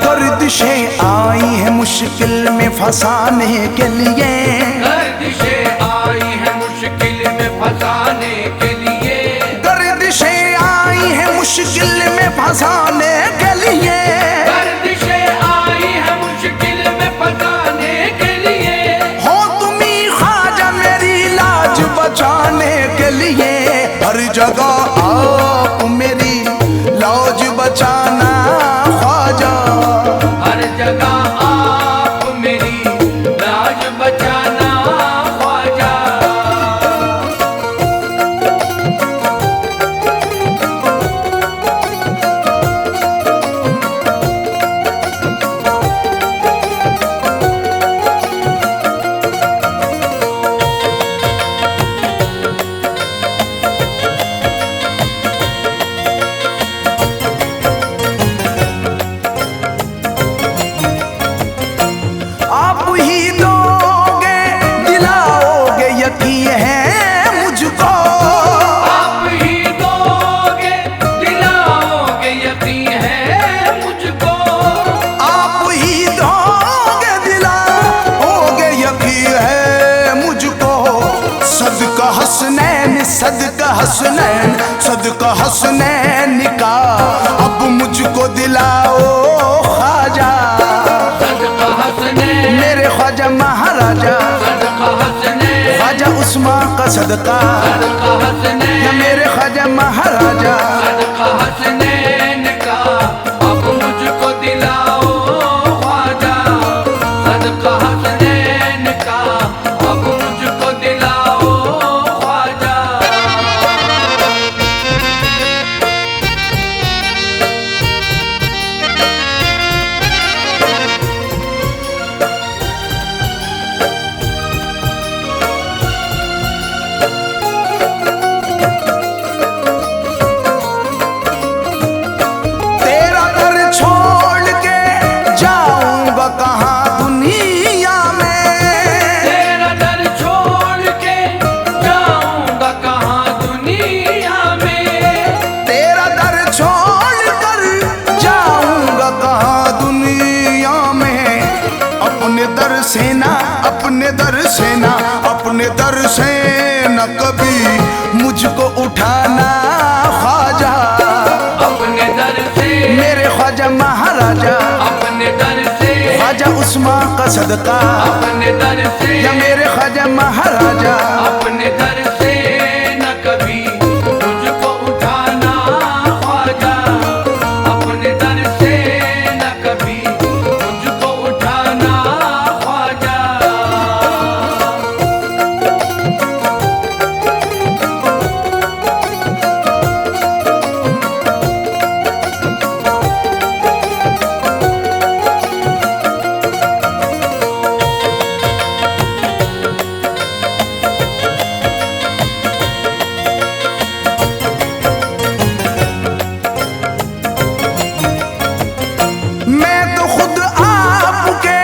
गर्दिशें आई है मुश्किल में फंसाने के लिए, गर्दिशें आई है मुश्किल में फंसाने के लिए, गर्दिशें आई है मुश्किल में फंसाने के लिए, गर्दिशें आई है मुश्किल में फंसाने के लिए, हो तुम ही ख्वाजा मेरी लाज बचाने के लिए। हर जगह आप मेरी लाज बचाना ख्वाजा, हर जगह आप मेरी लाज बचाना ख्वाजा। आप ही दोगे दिलाओगे यकीन है मुझको, आप ही दोगे दिलाओगे यकीन है मुझको, आप ही दोगे दिलाओगे यकीन है मुझको। सदका हसनैन सदका हसनैन सदका हसनैन का अब मुझको दिलाओ ख्वाजा, सदका हसने, मेरे ख्वाजा महाराजा, सदका हसने, ख्वाजा उस्मान का सदका, सदका हसने, या मेरे ख्वाजा महाराजा। सदका हसनैन का अब मुझको दिलाओ ख्वाजा, सदका हसनैन का अब मुझको दिलाओ ख्वाजा। तेरा घर छोड़ के जाऊंगा कहाँ दुनिया में, तेरा दर छोड़ के जाऊंगा कहाँ दुनिया में, तेरा दर छोड़ कर जाऊंगा कहाँ दुनिया में। अपने दर से ना अपने दर से ना अपने दर से न कभी मुझको उठाना ख्वाजा, अपने दर से, मेरे ख्वाजा महाराजा, अपने दर से, ख्वाजा उस्मान का सदका, अपने दर से, या मेरे ख्वाजा महाराजा। अपने दर से न कभी मुझको उठाना ख्वाजा, अपने दर से न कभी मुझको उठाना ख्वाजा। मैं तो खुद आपके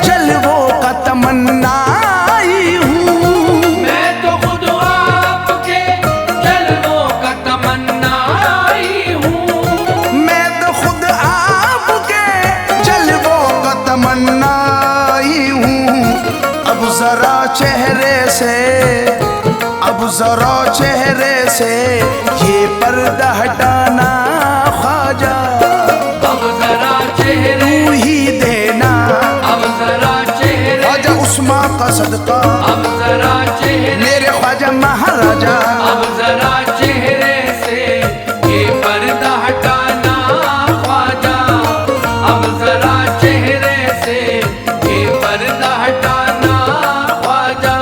जलवों का तमन्ना आई हूँ, मैं तो खुद आपके जलवों का तमन्ना आई हूँ, मैं तो खुद आपके जलवों का तमन्ना आई हूँ। अब जरा चेहरे से अब जरा चेहरे से ये पर्दा हटाना ख्वाजा, अब जरा चेहरे, तू ही देना अब जरा चेहरे, ख्वाजा उस्मान का सदका, अब जरा चेहरे, मेरे ख्वाजा महाराजा। अब जरा चेहरे से ये पर्दा हटाना ख्वाजा, अब जरा चेहरे से ये पर्दा हटाना ख्वाजा।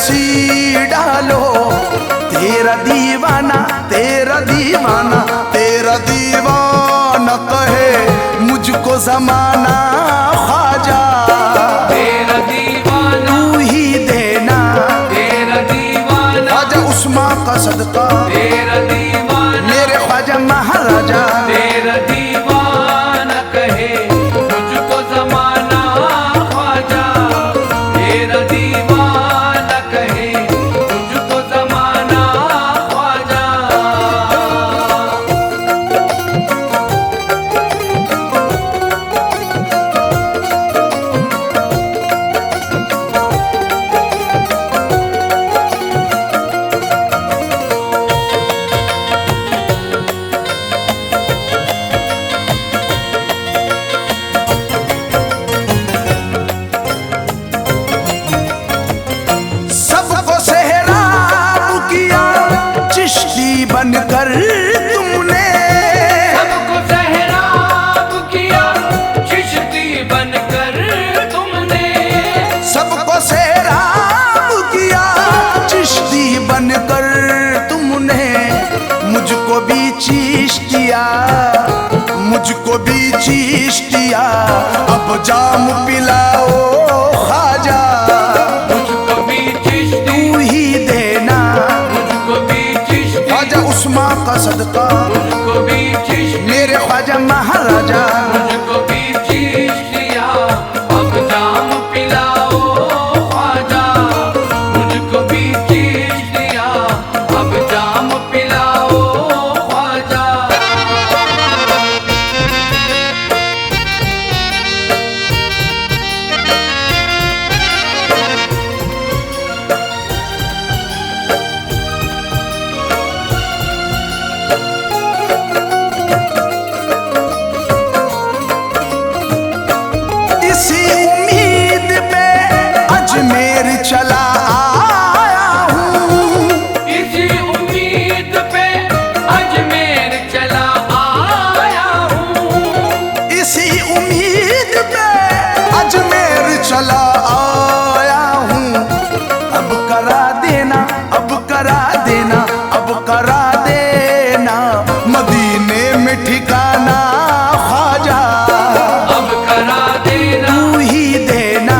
सी डालो। तेरा दीवाना तेरा दीवाना तेरा दीवाना कहे मुझको जमाना ख्वाजा। तेरा दीवाना तू ही देना तेरा दीवाना ख्वाजा उस्मा का सदका तेरा दीवाना मेरे ख्वाजा महाराजा। तेरा दीवाना कहे मुझको जमाना ख्वाजा। तेरा दीवाना कहे मुझको जमाना ख्वाजा। सबको सहराब किया चिश्ती बनकर तुमने। सबको सहराब किया चिश्ती बनकर तुमने। सबको सहराब किया चिश्ती बनकर तुमने। मुझको भी चिश्तिया मुझको भी चिश्तिया अब जाम पिलाओ ख्वाजा। मुझको भी चिश्ती तू ही देना मुझको भी चिश्ती ख्वाजा उस्मा का सदका मुझको भी चिश्ती मेरे ख्वाजा महाराजा। मुझको भी चिश्तिया अब जाम पिलाओ ख्वाजा। मुझको भी चिश्तिया अब जाम पिलाओ ख्वाजा। इसी उम्मीद पे अजमेर चला आया हूँ। इसी उम्मीद पे अजमेर चला आया हूँ। इसी उम्मीद पे अजमेर चला आया हूँ। अब करा देना अब करा देना अब करा देना मदीने में ठिकाना ख्वाजा। अब करा देना तू ही देना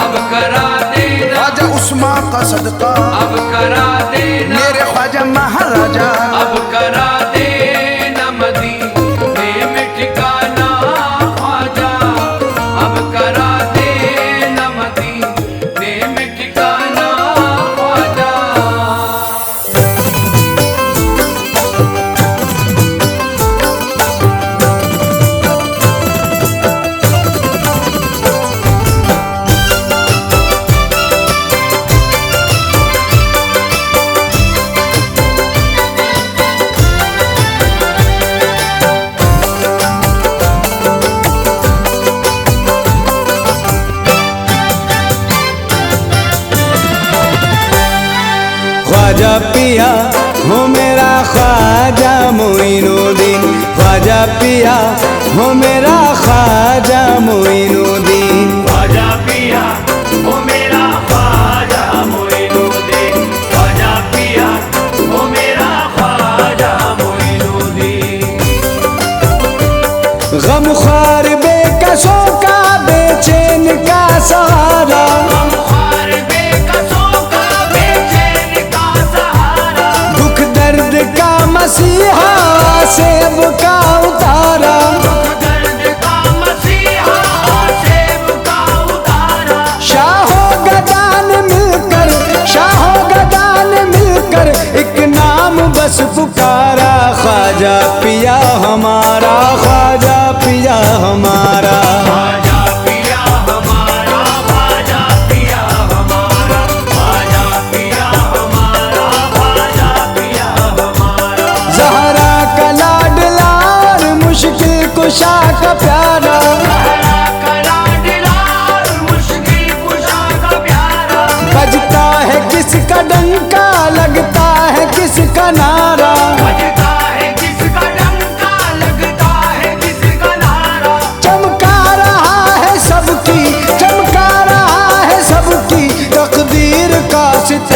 अब करा देना ख्वाजा उस्मा का सदका अब करा देना मेरे ख्वाजा महाराजा। अब करा देना मदीने में ठिकाना ख्वाजा। अब करा देना मदीने में ठिकाना ख्वाजा। ख्वाजा पिया हो मेरा ख्वाजा मोइनुद्दीन। ख्वाजा पिया हो मेरा ख्वाजा मोइनुद्दीन। ख्वाजा पिया ओ मेरा ख्वाजा मोइनुद्दीन। ख्वाजा पिया ओ मेरा ख्वाजा मोइनुद्दीन। गमख्वार बेकसों का बेचैन का सहारा। गमख्वार बेकसों का बेचैन का सहारा। दुख दर्द का मसीहा सेब का उतारा। दर्द का मसीहा सेब का उतारा। शाहो गदान मिलकर एक नाम बस पुकारा। ख्वाजा पिया हमारा ख्वाजा पिया हमारा। ख्वाजा पिया हमारा ख्वाजा पिया हमारा। ख्वाजा पिया हमारा ख्वाजा पिया हमारा। ज़हरा का लाडलार मुश्किल कुशा का प्यारा। सहरा का लाडलार मुश्किल कुशा का प्यारा। बजता है किसका डंका लगता है किसका नारा। बजता है किसका डंका लगता है किसका नारा। चमका रहा है सबकी तकदीर का सितारा।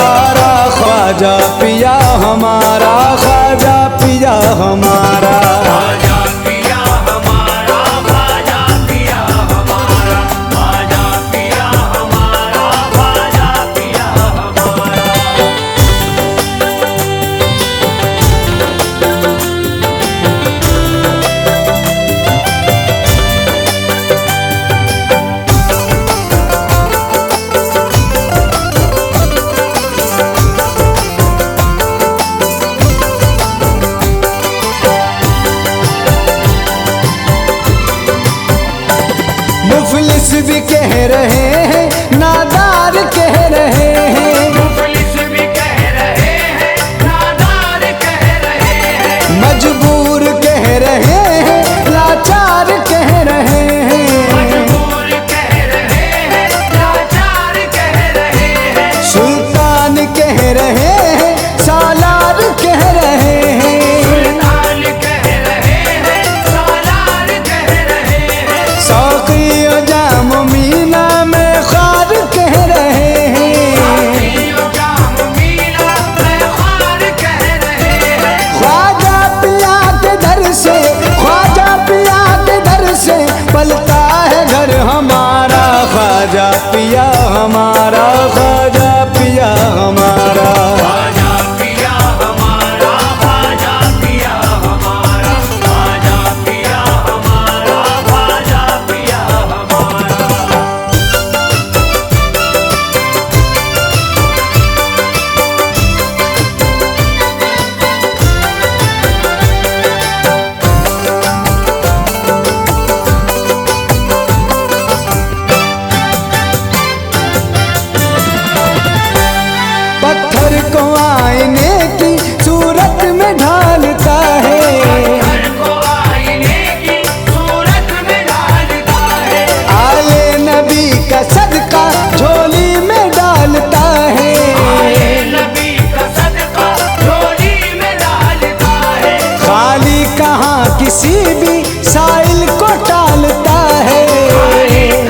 कह रहे हैं, नादार कह रहे हैं, मुफलिस भी कह रहे हैं, नादार कह रहे हैं, मजबूर कह रहे हैं, लाचार कह रहे हैं, मजबूर कह रहे हैं, लाचार कह रहे हैं, सुल्तान कह रहे हैं, सालार कह रहे हैं, सुल्तान कह रहे हैं, सालार कह रहे हैं, सौकी और जाम मीना में खार कह रहे हैं, साथियों जाम मीना में खार कह रहे हैं, ख्वाजा पिया के दर से, ख्वाजा पिया के दर से पलता है घर हमारा, ख्वाजा पिया हमारा, ख्वाजा पिया हमारा। ख्वाजा पिया हमारा, ख्वाजा पिया हमारा, ख्वाजा पिया हमारा, ख्वाजा पिया हमारा। पत्थर को आईने की सूरत में ढालता है, घर को आईने की सूरत में डालता है, आले नबी का सदका झोली में डालता है, आए नबी का सदका झोली में डालता है, खाली कहाँ किसी भी साइल को टालता है,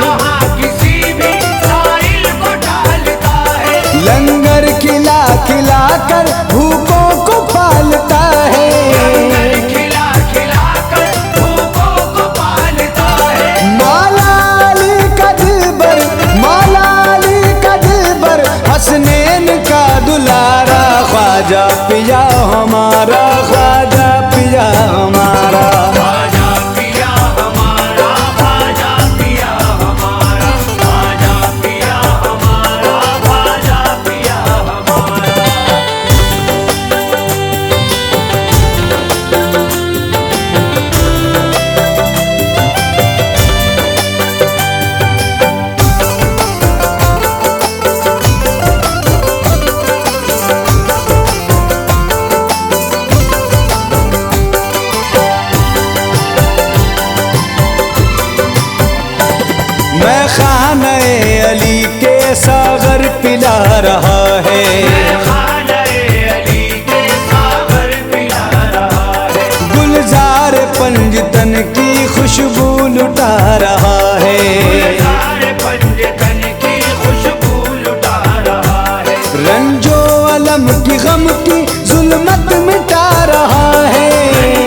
कहाँ किसी भी साहिल को डालता है, लंगर खिला खिला कर भूखों को पालता है, खिला खिला कर भूखों को पालता है, मौला अली का दिलबर, मौला अली का दिलबर, हसनैन का दुलारा, ख्वाजा पिया हमारा, ख्वाजा पिया हमारा। ख्वाजा पिया हमारा, ख्वाजा पिया हमारा, ख्वाजा पिया हमारा, ख्वाजा पिया हमारा। मैं खाने अली के सागर पिला रहा है, खाने अली के सागर पिला रहा है, गुलजार पंजतन की खुशबू लुटा रहा है, गुलजार पंजतन की खुशबू लुटा रहा है, रंजो अलम की गम की जुल्मत मिटा रहा है,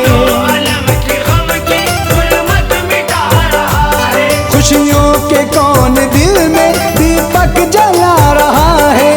तो अलम की गम की जुल्मत मिटा रहा है, खुशियों के कौन दिल में दीपक जला रहा है,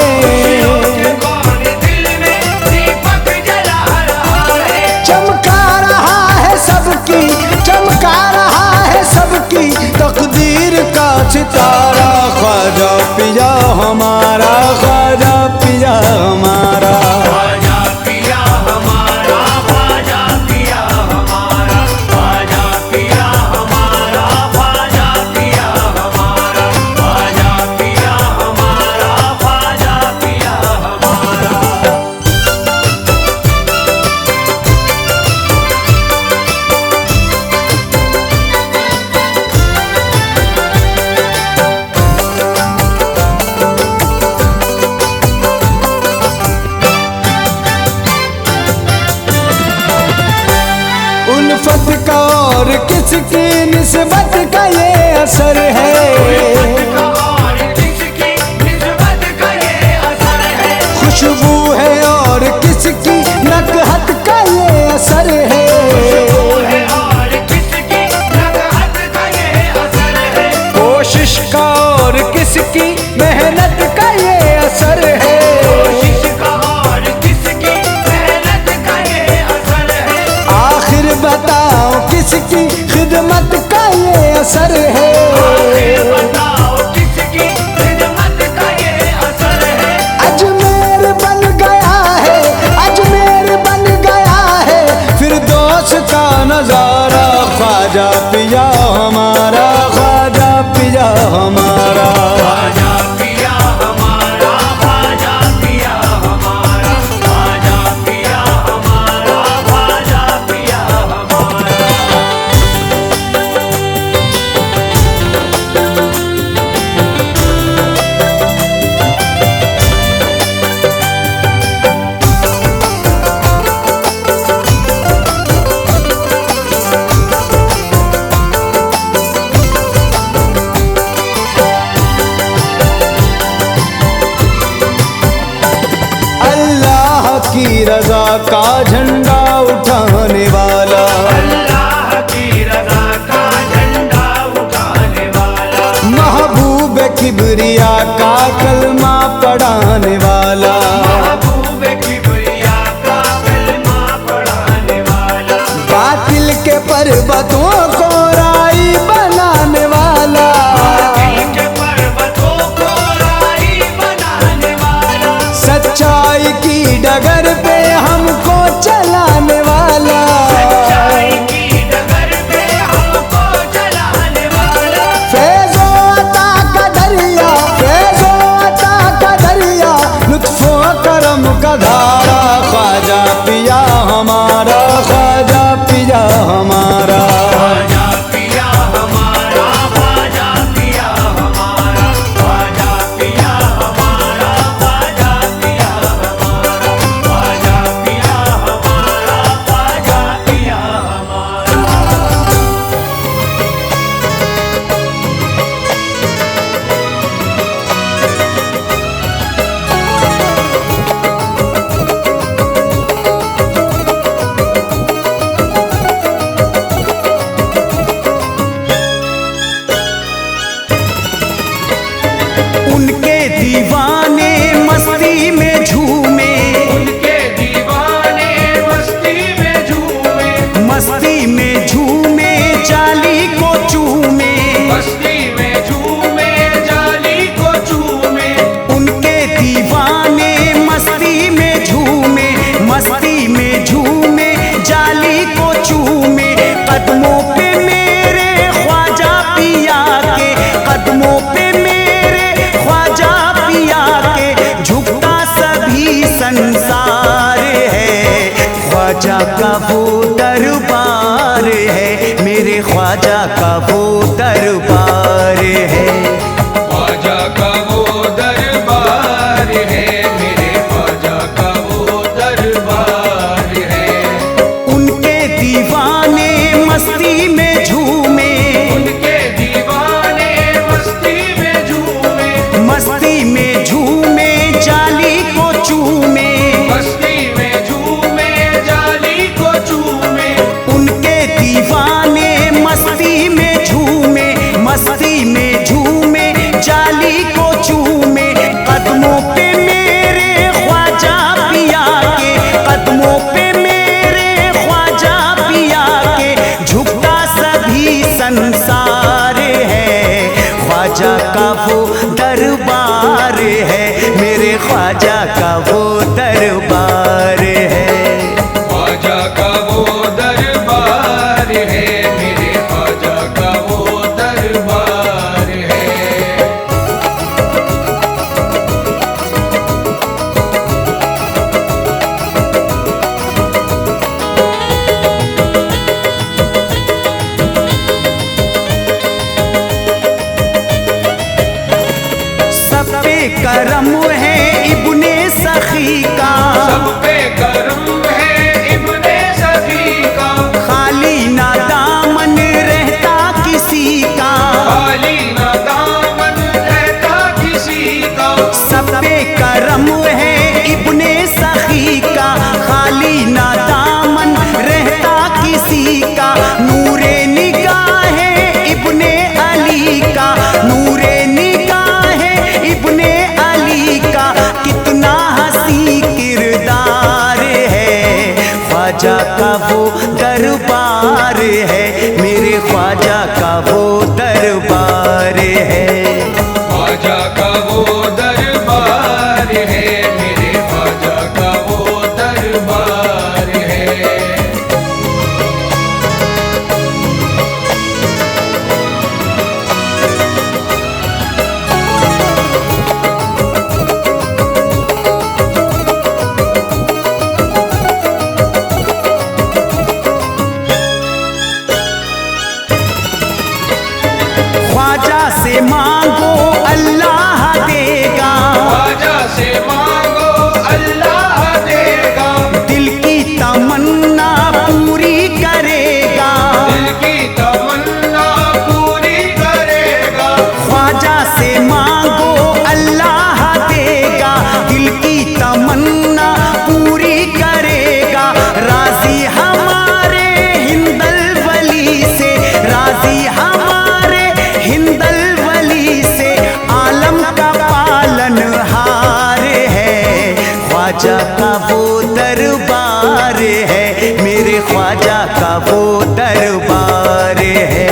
कौन दिल में दीपक जला रहा है, चमका रहा है सबकी, चमका रहा है सबकी तकदीर का सितारा, ख्वाजा पिया हमारा, ख्वाजा पिया हमारा। ख्वाजा पिया हमारा, ख्वाजा पिया हमारा, ख्वाजा पिया हमारा, ख्वाजा पिया हमारा, ख्वाजा पिया हमारा, ख्वाजा पिया हमारा। उल्फत का और किसकी निस्बत का ये असर है, और किसकी निस्बत का ये असर है, खुशबू है और किसकी नकहत का ये असर है, और किसकी नकहत का ये असर है, कोशिश का और किसकी मेहनत का ये असर है, कोशिश का और किसकी मेहनत का ये असर है, आखिर बताओ किसकी खिदमत का ये असर है, आखिर बताओ किसकी खिदमत का ये असर है, अजमेर बन गया है, अजमेर बन गया है फिरदौस का नजारा, ख्वाजा पिया हमारा, ख्वाजा पिया हमारा। की रजा का झंडा उठाने वाला, अल्लाह की रज़ा का झंडा उठाने वाला, महबूब किबरिया का कलमा पढ़ाने वाला, महबूब किबरिया का कलमा पढ़ाने वाला, बातिल के पर्वतों को राई बनाने वाला, बातिल के पर्वतों को राई बनाने वाला, सच्चाई की डगर पे हमको चलाने वाला, सच्चाई की डगर पे हमको चलाने वाला, फैज़ो अता का दरिया, फैज़ो अता का दरिया, लुत्फो करम का धारा, ख्वाजा पिया हमारा, ख्वाजा पिया हमारा, ख्वाजा पिया हमारा, ख्वाजा पिया हमारा, ख्वाजा पिया हमारा, ख्वाजा पिया हमारा, ख्वाजा पिया हमारा, ख्वाजा पिया हमारा। उनके दीवाने मस्ती में झूमे, उनके दीवाने मस्ती में झूमे, मस्ती में झूमे जाली को चूमे, मस्ती में झूमे जाली को चूमे, उनके दीवाने मस्ती में झूमे, मस्ती में झूमे जाली को चूमे, कदमों पे मेरे ख्वाजा पिया के, कदमों पे मेरे ख्वाजा पिया के, झुकता सभी संसार है, ख्वाजा का वो दरबार है, मेरे ख्वाजा का वो दरबार है, ख्वाजा का वो दरबार है, मेरे ख्वाजा का वो दरबार है, उनके दीवाने मस्ती में झूमे, उनके दीवाने मस्ती में झूमे, मस्ती में झूमे जाली को चूमे, मस्ती में झूमे जाली को चूमे, उनके दीवाने मस्ती में झूमे, मस्ती में झूमे जाली को चूमे, कदमों पे मेरे ख्वाजा पिया के, कदमों पे मेरे ख्वाजा पिया के, झुकता सभी संसार है, ख्वाजा का वो दरबार है, मेरे ख्वाजा का वो दरबार है, ख्वाजा का वो दरबार है, मेरे ख्वाजा का वो दरबार है। सब पे करम है इब्ने सखी का, सब पे करम है इब्ने सखी का, खाली ना दामन रहता किसी का, खाली ना दामन रहता किसी का, सब पे करम है इब्ने सखी का, खाली ना दामन रहता किसी का, नूरे निगाह इब्ने अली का, नूरे निगाह इब्ने अली का, कितना हसी किरदार है, ख्वाजा का वो दरबार है, मेरे ख्वाजा का वो दरबार है, ख्वाजा का वो दरबार है, मेरे ख्वाजा का वो दरबार है। का वो दरबार है, मेरे ख्वाजा का वो दरबार है।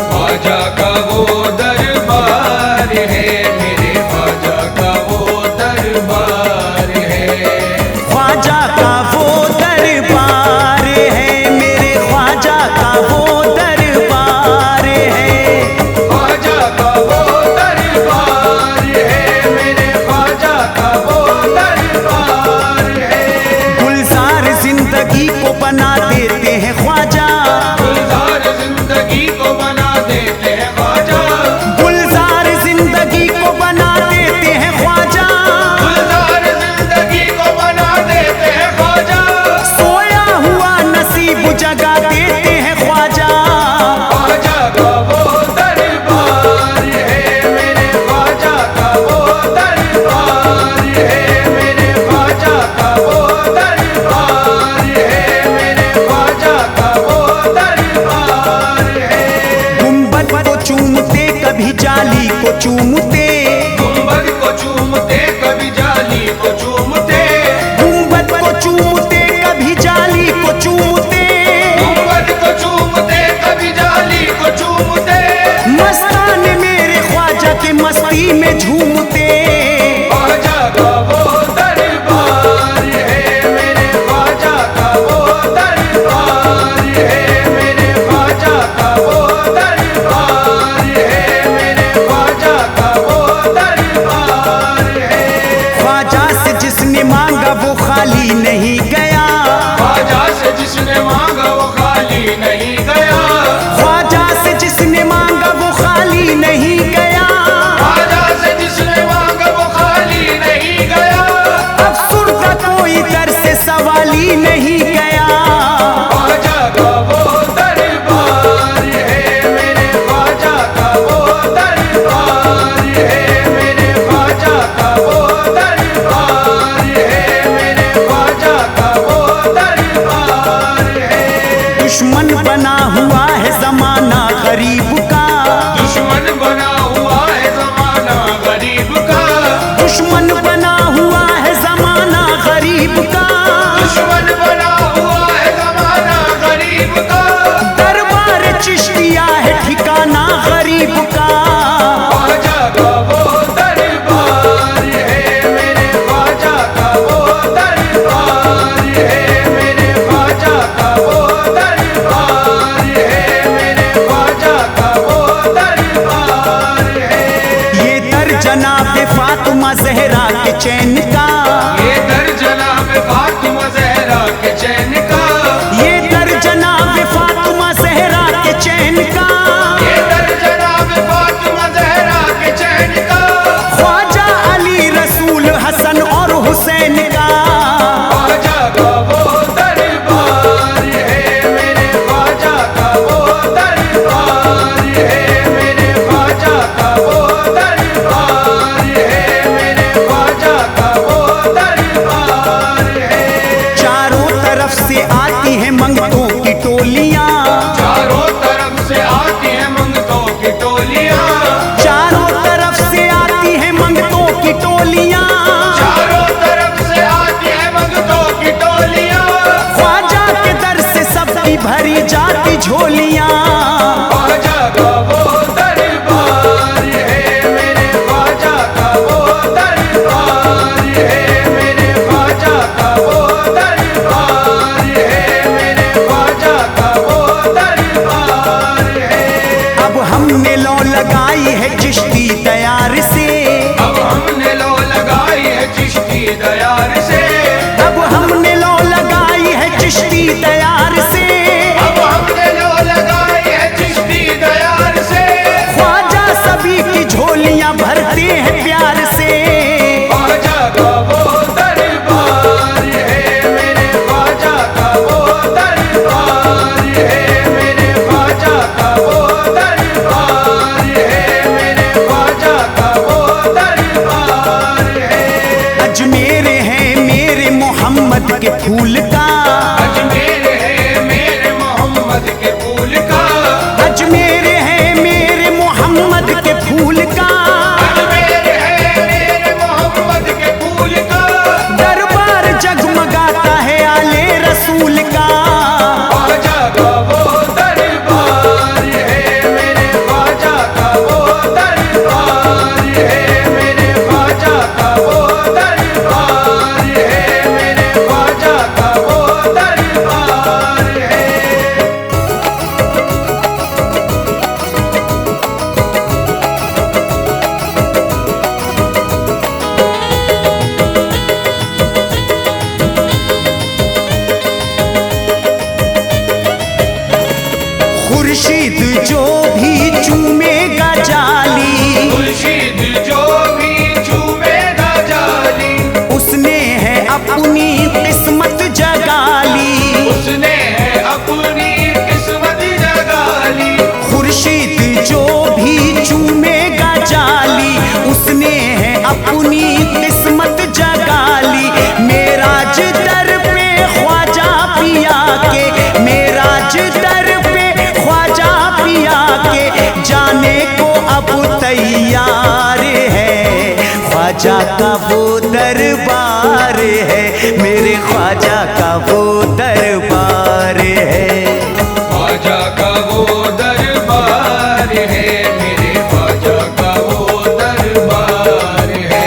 ख्वाजा का वो दरबार है, मेरे ख्वाजा का वो दरबार है। ख्वाजा का वो दरबार है, मेरे ख्वाजा का वो दरबार है। ख्वाजा का वो दरबार है, मेरे ख्वाजा का वो दरबार है। गुलजार जिंदगी को बना देते हैं ख्वाजा, गुलजार जिंदगी को बना देते हैं ख्वाजा। गुलजार जिंदगी को बना देते हैं ख्वाजा। गुलजार जिंदगी को बना देते हैं ख्वाजा। सोया हुआ नसीब जगा देते हैं ख्वाजा। ख्वाजा का वो दरबार है, मेरे ख्वाजा का वो दरबार है। मेरे ख्वाजा का वो दरबार है, मेरे ख्वाजा का वो दरबार है। गुंबद को चूमते कभी जाली को चूमते, गुंबद को चूमते कभी जाली को चूमते। गुंबद को चूमते कभी जाली को चूमते। गुंबद को चूमते कभी जाली को चूमते। मस्तान मेरे ख्वाजा के मस्ती में झूमते। ख्वाजा का वो दरबार है, मेरे ख्वाजा का वो दरबार है। मेरे ख्वाजा का वो दरबार है, मेरे ख्वाजा का वो दरबार है। ख्वाजा से जिसने मांगा वो खाली नहीं गया। ख्वाजा से जिसने मांगा वो खाली नहीं गया। ख्वाजा से जिसने मांगा वो खाली नहीं गया। ख्वाजा से जिसने मांगा वो खाली नहीं गया। अफसुर्दा कोई दर से सवाली नहीं गया। ख्वाजा का वो दरबार है, मेरे ख्वाजा का वो दरबार है। मेरे ख्वाजा का वो दरबार है, मेरे ख्वाजा का वो दरबार है। दुश्मन बना हुआ है जमाना गरीब का। दुश्मन बना हुआ है जमाना गरीब का। दुश्मन बना हुआ है जमाना गरीब का। दुश्मन बना हुआ है जमाना गरीब का। दरबार चिश्तिया है ठिकाना गरीब का। ख्वाजा का वो दरबार है, मेरे ख्वाजा का वो दरबार है। मेरे ख्वाजा का वो दरबार है, मेरे ख्वाजा का वो दरबार है। ये दर जनाब फातिमा ज़हरा के चैन का। ये दर जनाब फातिमा ज़हरा के चैन का। ये दर जनाब फातिमा ज़हरा के चैन का। ये दर जनाब फातिमा ज़हरा के चैन का। ख्वाजा अली रसूल हसन और हुसैन का। ख्वाजा का वो दरबार है, मेरे ख्वाजा का वो दरबार है। मेरे ख्वाजा का वो दरबार है, मेरे ख्वाजा का वो दरबार है। चारों तरफ से आती हैं मंगतों की टोलियां। चारों तरफ से आती हैं मंगतों की टोलियां। चारों तरफ से आती हैं मंगतों की टोलियां। चारों तरफ से आती हैं मंगतों की टोलियां। ख्वाजा के दर से सबकी भरी जाती झोलियां। ख्वाजा का वो दरबार है, मेरे ख्वाजा का वो दरबार है। मेरे ख्वाजा का वो दरबार है, मेरे ख्वाजा का वो दरबार है। अब हमने लौ लगाई है चिश्ती तैयार से। अब हमने लो लगाई है चिश्ती दयार से। अब हमने लौ लगाई है चिश्ती तैयार से। अब हमने लो लगाई है चिश्ती दयार से। ख्वाजा सभी की झोलियां भरते हैं प्यार से। ख्वाजा का वो दरबार है, मेरे ख्वाजा का वो दरबार है। मेरे ख्वाजा का वो दरबार है, मेरे ख्वाजा का वो दरबार है। अजमेर है मेरे मोहम्मद के फूल का। अजमेर है मेरे मोहम्मद के फूल का। अजमेर है मेरे मोहम्मद के फूल का। अजमेर है मेरे मोहम्मद के फूल का। दरबार जग खुर्शीद जो भी चूमेगा जाली, खुर्शीद जो भी चूमेगा जाली, उसने है अपनी किस्मत जगाली, उसने है अपनी किस्मत जगाली। खुर्शीद जो भी चूमेगा जाली, उसने है अपनी किस्मत जगाली। मेराज दर पे ख्वाजा पिया के, मेराज दर पे ख्वाजा पिया के, जाने को अब तैयार है। ख्वाजा का वो दरबार है, मेरे ख्वाजा का वो दरबार है। ख्वाजा का वो दरबार है, मेरे ख्वाजा का वो दरबार है।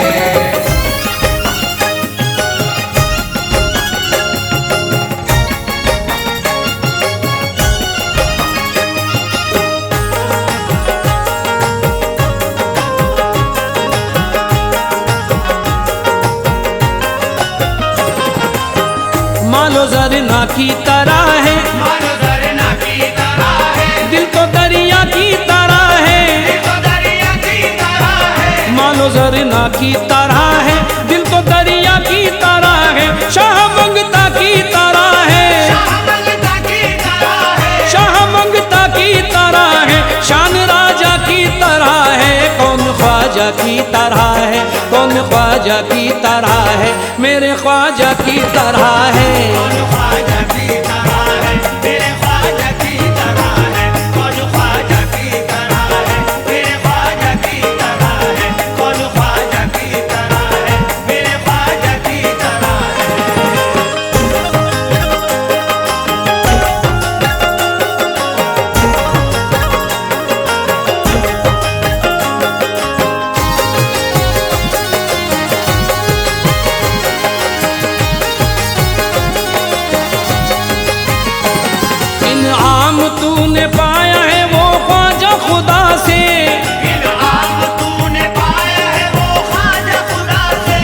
मालो जरना की तरह है, मानो झरना की तरह है, दिल तो दरिया की तरह है। दिल तो दरिया की तरह है, मालो जरना की तरह है, दिल तो दरिया की तरह है। शाह मंगता की तरह है, शाहमंगता की तरह है, शाह मंगता की तरह है। शान राजा की तरह है, कौन ख्वाजा की तरह है, कौन ख्वाजा की तरह है, मेरे ख्वाजा की तरह है। कौन ख्वाजा की तरह है, मेरे ख्वाजा की तरह है। कौन ख्वाजा की तरह है, मेरे ख्वाजा की तरह है। कौन ख्वाजा की तरह है, मेरे ख्वाजा की तरह है। इनाम तूने पाया है वो ख्वाजा खुदा से, इनाम तूने पाया है वो ख्वाजा खुदा से।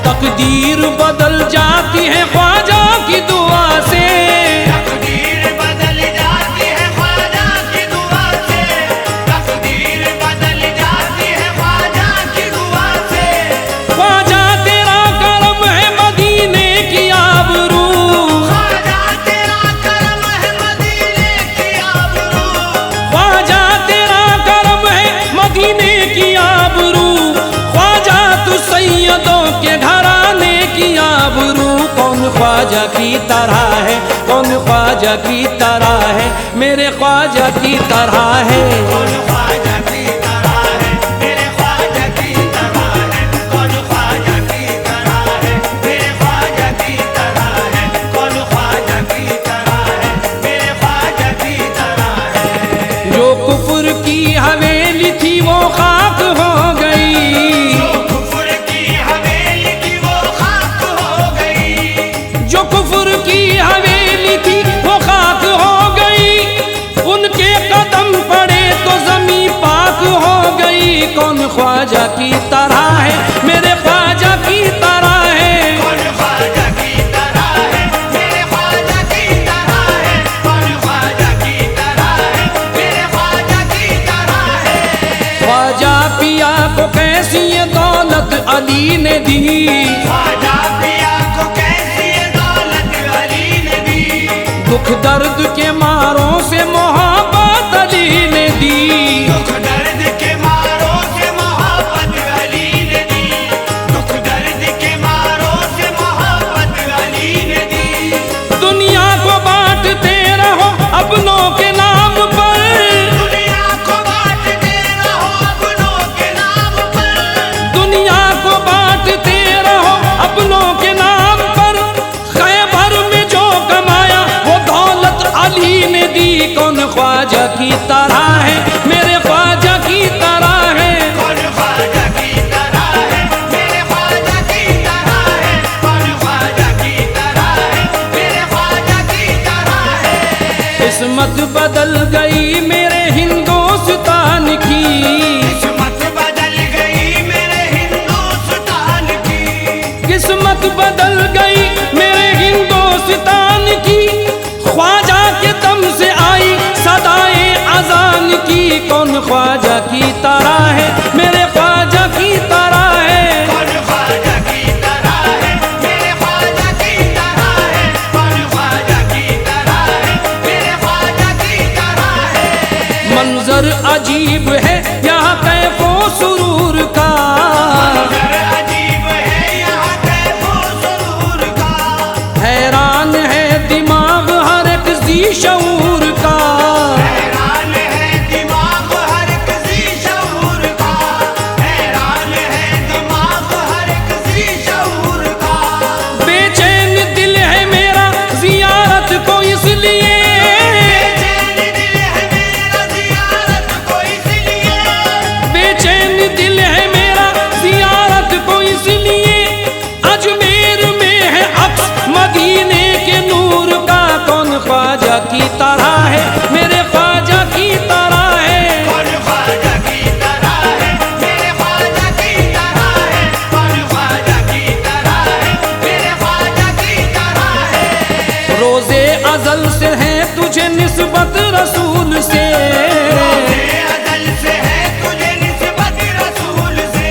तकदीर बदल जाती है ख्वाजा की दुआ से। तकदीर बदल जाती है ख्वाजा की दुआ से। तकदीर बदल जाती है ख्वाजा की दुआ से। ख्वाजा तेरा करम है मदीने की आबरू, ख्वाजा तेरा करम है मदीने की आबरू। ख्वाजा तेरा करम है मदीने की आबरू। ख्वाजा तू सैयदों के घराने की आबरू। कौन ख्वाजा की तरह है, कौन ख्वाजा की तरह है, मेरे ख्वाजा की तरह है। कौन ख्वाजा की तरह है, मेरे ख्वाजा की तरह है। कौन ख्वाजा की तरह है, मेरे ख्वाजा की तरह है। कौन ख्वाजा की तरह है, मेरे ख्वाजा की तरह है। जो कुफर की हवेली थी वो खाक हो गई, जो कुफर की हवेली थी वो खाक हो गई। जो कुफर की हवेली थी वो खाक हो गई। उनके कदम पड़े तो जमी पाक हो गई। कौन ख्वाजा की तरह है, मेरे ख्वाजा की तरह है। कौन ख्वाजा की तरह है, मेरे ख्वाजा की तरह है। कौन ख्वाजा की तरह है, मेरे ख्वाजा की तरह है। ख्वाजा पिया को कैसी ये दौलत अली ने दी, ख्वाजा पिया को कैसी ये दौलत अली ने दी। दुख दर्द के मारों से मोहब्बत अली ने दी। दुख दर्द के मारों से मोहब्बत अली ने दी। दुख दर्द के मारों से मोहब्बत अली ने दी। दुनिया को बांटते रहो अपनों के नाम पर, दुनिया को बांटते रहो अपनों के नाम पर। दुनिया को बांटते रहो अपनों के नाम पर। खैबर में जो कमाया वो दौलत अली अजीब है यहाँ कैफो सुरूर का, मंजर अजीब है यहाँ कैफो सुरूर का, हैरान है दिमाग हर एक ज़ी शऊर का, हैरान है दिमाग हर एक ज़ी शऊर का, हैरान है दिमाग हर एक ज़ी शऊर का। बेचैन दिल है मेरा जियारत को इसलिए, बेचैन दिल है मेरा ज़ियारत को इसलिए, बेचैन दिल है मेरा जियारत को इसलिए, अजमेर में है अक्स मदीने के नूर का, कौन ख्वाजा की तरह है मेरे ख्वाजा की तरह है, कौन ख्वाजा की तरह है मेरे ख्वाजा की तरह है, कौन ख्वाजा की तरह है मेरे ख्वाजा की तरह है। रोज़े अज़ल से है तुझे निस्बत रसूल से, रोज़े अज़ल से है तुझे निस्बत रसूल से,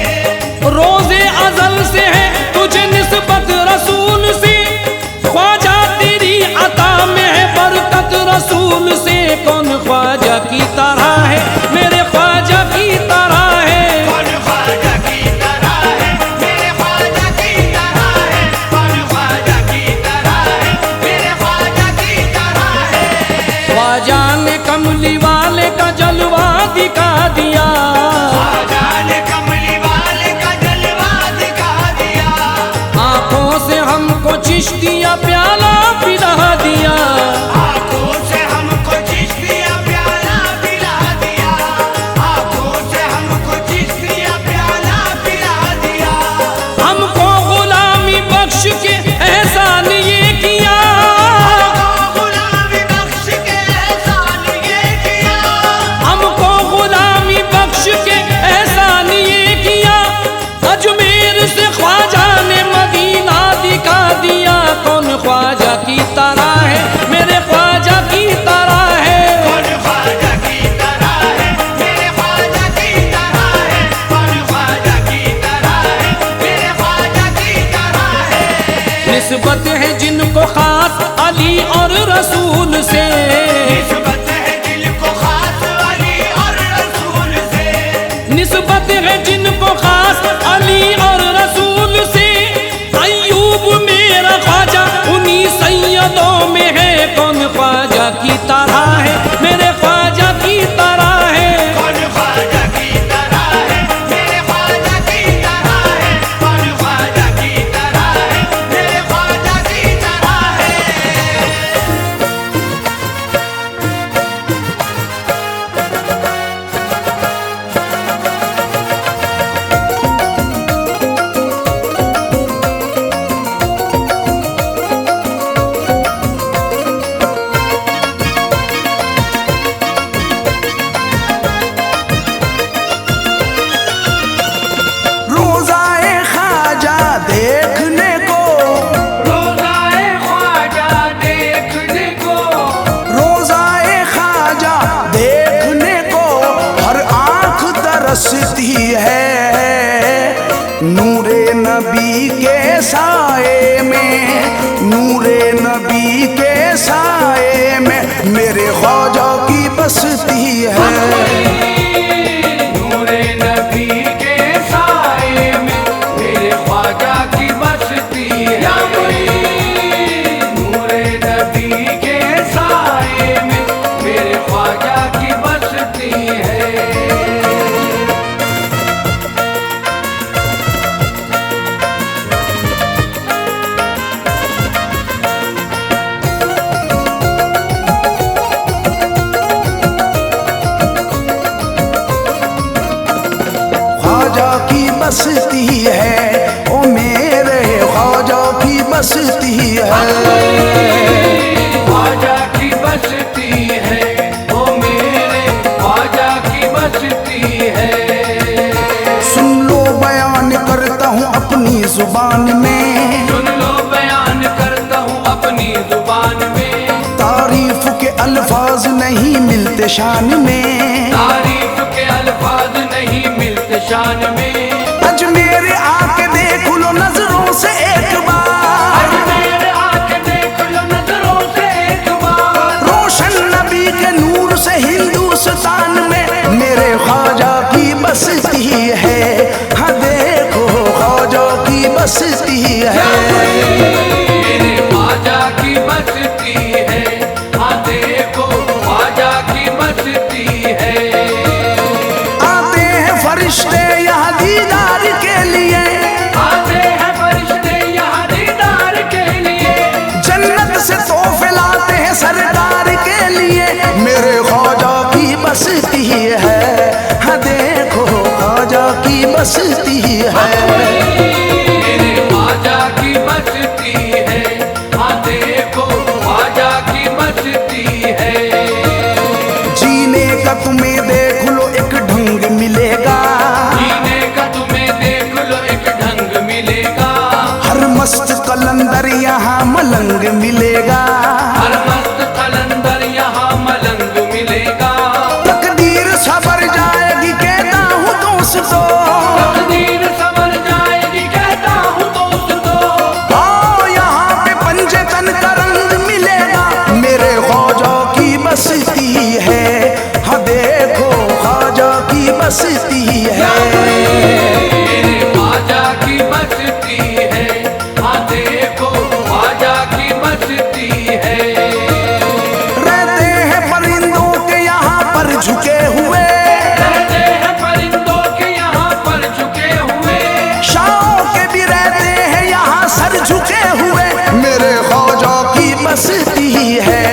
रोज़े अज़ल से है तुझे निस्बत रसूल से, ख्वाजा तेरी अता में है बरकत रसूल से, कौन ख्वाजा की तरह है मेरे ख्वाजा की तरह है, कौन ख्वाजा की तरह है मेरे ख्वाजा की तरह है, कौन ख्वाजा की तरह है मेरे ख्वाजा की तरह है। ख्वाजा ने कमली वाले का जलवा दिखा दिया, ख्वाजा ने कमली वाले का जलवा दिखा दिया, आंखों से हमको चिश्तिया प्याला पिला दिया, आँखों से हमको चिश्तिया प्याला पिला दिया, आँखों से हमको चिश्तिया प्याला पिला दिया, हमको गुलामी बख्श के एहसान ये किया, हमको गुलामी बख्श के एहसान ये किया, हमको गुलामी बख्श के एहसान ये किया, अजमेर से ख्वाजा ने मदीना दिखा दिया, कौन ख्वाजा की तरह है मेरे ख्वाजा की तरह है, कौन ख्वाजा की तरह है मेरे ख्वाजा की तरह है, कौन ख्वाजा की तरह है मेरे ख्वाजा की तरह है। निस्बत है जिनको खास अली और रसूल से, निस्बत है दिल को खास अली और रसूल से, निस्बत है जिनको खास अली और रसूल से, अय्यूब मेरा ख्वाजा उन्हीं सैयदों में है, कौन ख्वाजा की तरह है मेरे ख्वाजा की तरह है, कौन ख्वाजा की तरह है मेरे ख्वाजा की तरह है, कौन ख्वाजा की तरह है मेरे ख्वाजा की तरह है। रोजाए ख्वाजा देखने को, रोज़ाए ख्वाजा देखने को, रोजाए ख्वाजा देखने को हर आंख तरसती है, नूरे नबी के साए में, नूरे नबी के साए में मेरे ख्वाजा की बसती है। नूरे नबी के साए में मेरे ख्वाजा की बसती है, नूरे नबी के साए में मेरे ख्वाजा की बसती है। ख्वाजा की बसती है, ओ मेरे ख्वाजा की बसती है। ख्वाजा की बसती है, ओ मेरे ख्वाजा की बसती है। सुन लो बयान करता हूँ अपनी जुबान में, सुन लो बयान करता हूँ अपनी जुबान में, तारीफ के अल्फाज नहीं मिलते शान में, तारीफ के अल्फाज नहीं मिलते शान में। अजमेर आके देख लो नजरों से एक बार, अजमेर आके देख लो नजरों से एक बार, रोशन नबी के नूर से हिंदुस्तान में मेरे बसती है। मेरे ख्वाजा की बसती है, हाँ देखो ख्वाजा की बसती है। जीने का तुम्हें देख लो एक ढंग मिलेगा, जीने का तुम्हें देख लो एक ढंग मिलेगा। हर मस्त कलंदर यहाँ मलंग मिलेगा, हर मस्त कलंदर यहाँ मलंग मिलेगा। तकदीर सबर जाएगी कहता हूँ दोस्तों, तकदीर संवर जाएगी कहता हूँ दोस्तों। आओ यहाँ पे पंजे तन का रंग मिलेगा। मेरे ख्वाजा की बसती है, हाँ देखो ख्वाजा की बसती है। मेरे ख्वाजा की बसती है, हाँ देखो ख्वाजा की बसती है। रहते हैं परिंदों के यहाँ पर झुके हुए, रहते हैं परिंदों के यहाँ पर झुके हुए। शाहों के भी रहते हैं यहाँ सर झुके हुए। मेरे ख्वाजा की बसती है,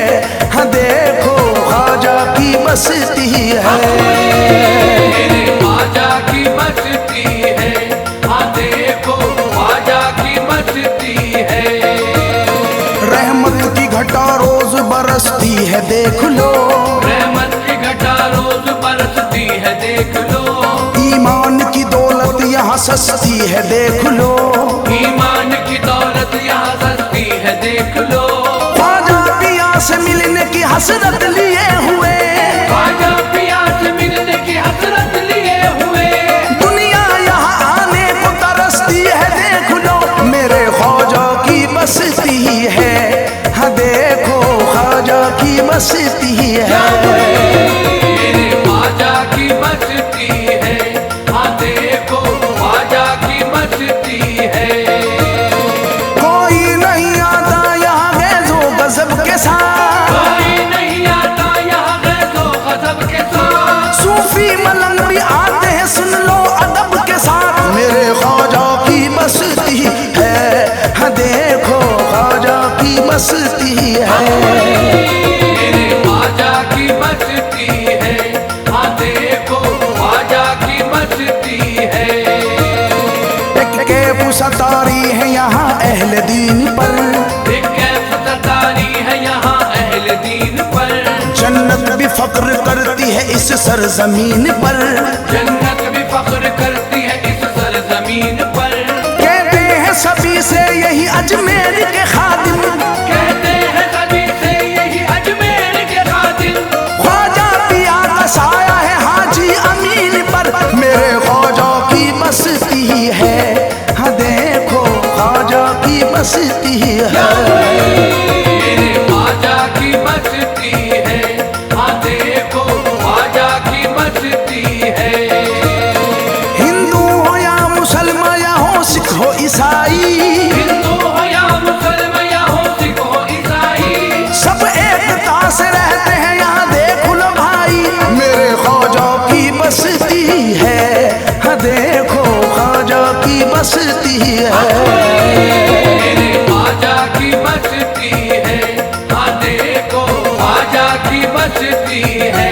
हाँ देखो ख्वाजा की बसती है। मेरे ख्वाजा की बसती है, हाँ देखो ख्वाजा की बसती है। रहमत की घटा रोज बरसती है देख लो, रहमत की घटा रोज बरसती है देख लो। ईमान की दौलत यहाँ सस्ती है देख लो। ईमान की दौलत यहाँ सस्ती है देख लो। ख्वाजा पिया से मिलने की हसरत लिए हुए, ख्वाजा पिया से मिलने की हसरत लिए हुए। दुनिया यहाँ आने को तरसती है देख लो। मेरे ख्वाजा की बसती है, हाँ देखो ख्वाजा की बसती है। मेरे ख्वाजा की बसती है, हाँ देखो ख्वाजा की बसती है। कोई नहीं आता यहाँ गैज़ो गजब के साथ, कोई नहीं आता यहाँ गैज़ो गज़ब के साथ। सूफी मलंग भी आते हैं सुन लो अदब के साथ। मेरे ख्वाजा की बसती है, हाँ देखो ख्वाजा की बसती है। मेरे ख्वाजा की बसती है, हाँ देखो ख्वाजा की बसती है। एक कैफ सतारी है यहाँ अहले दीन पर, एक कैफ सतारी है यहाँ अहले दीन पर। जन्नत भी फक्र करती है इस सरजमीन पर। जन्नत भी फख्र करती है इस सरजमीन पर। कहते हैं सभी से यही अजमेर के खादिम, कहते हैं सभी से यही अजमेर के खादिम। ख्वाजा पिया का साया है हाजी अमीन पर। मेरे ख्वाजा की बसती है, हाँ देखो ख्वाजा की बसती है। मेरे ख्वाजा की बसती है, हाँ देखो ख्वाजा की बसती है। हिंदू हो या मुसलमान या हो सिख हो ईसाई, हिंदू हो या मुसलमान या हो सिख हो ईसाई। सब एकता से रहते हैं यहाँ देख लो भाई। मेरे ख्वाजा की बसती है, हाँ देखो ख्वाजा की बसती है। मेरे ख्वाजा की बसती है, हाँ देखो ख्वाजा की बसती है।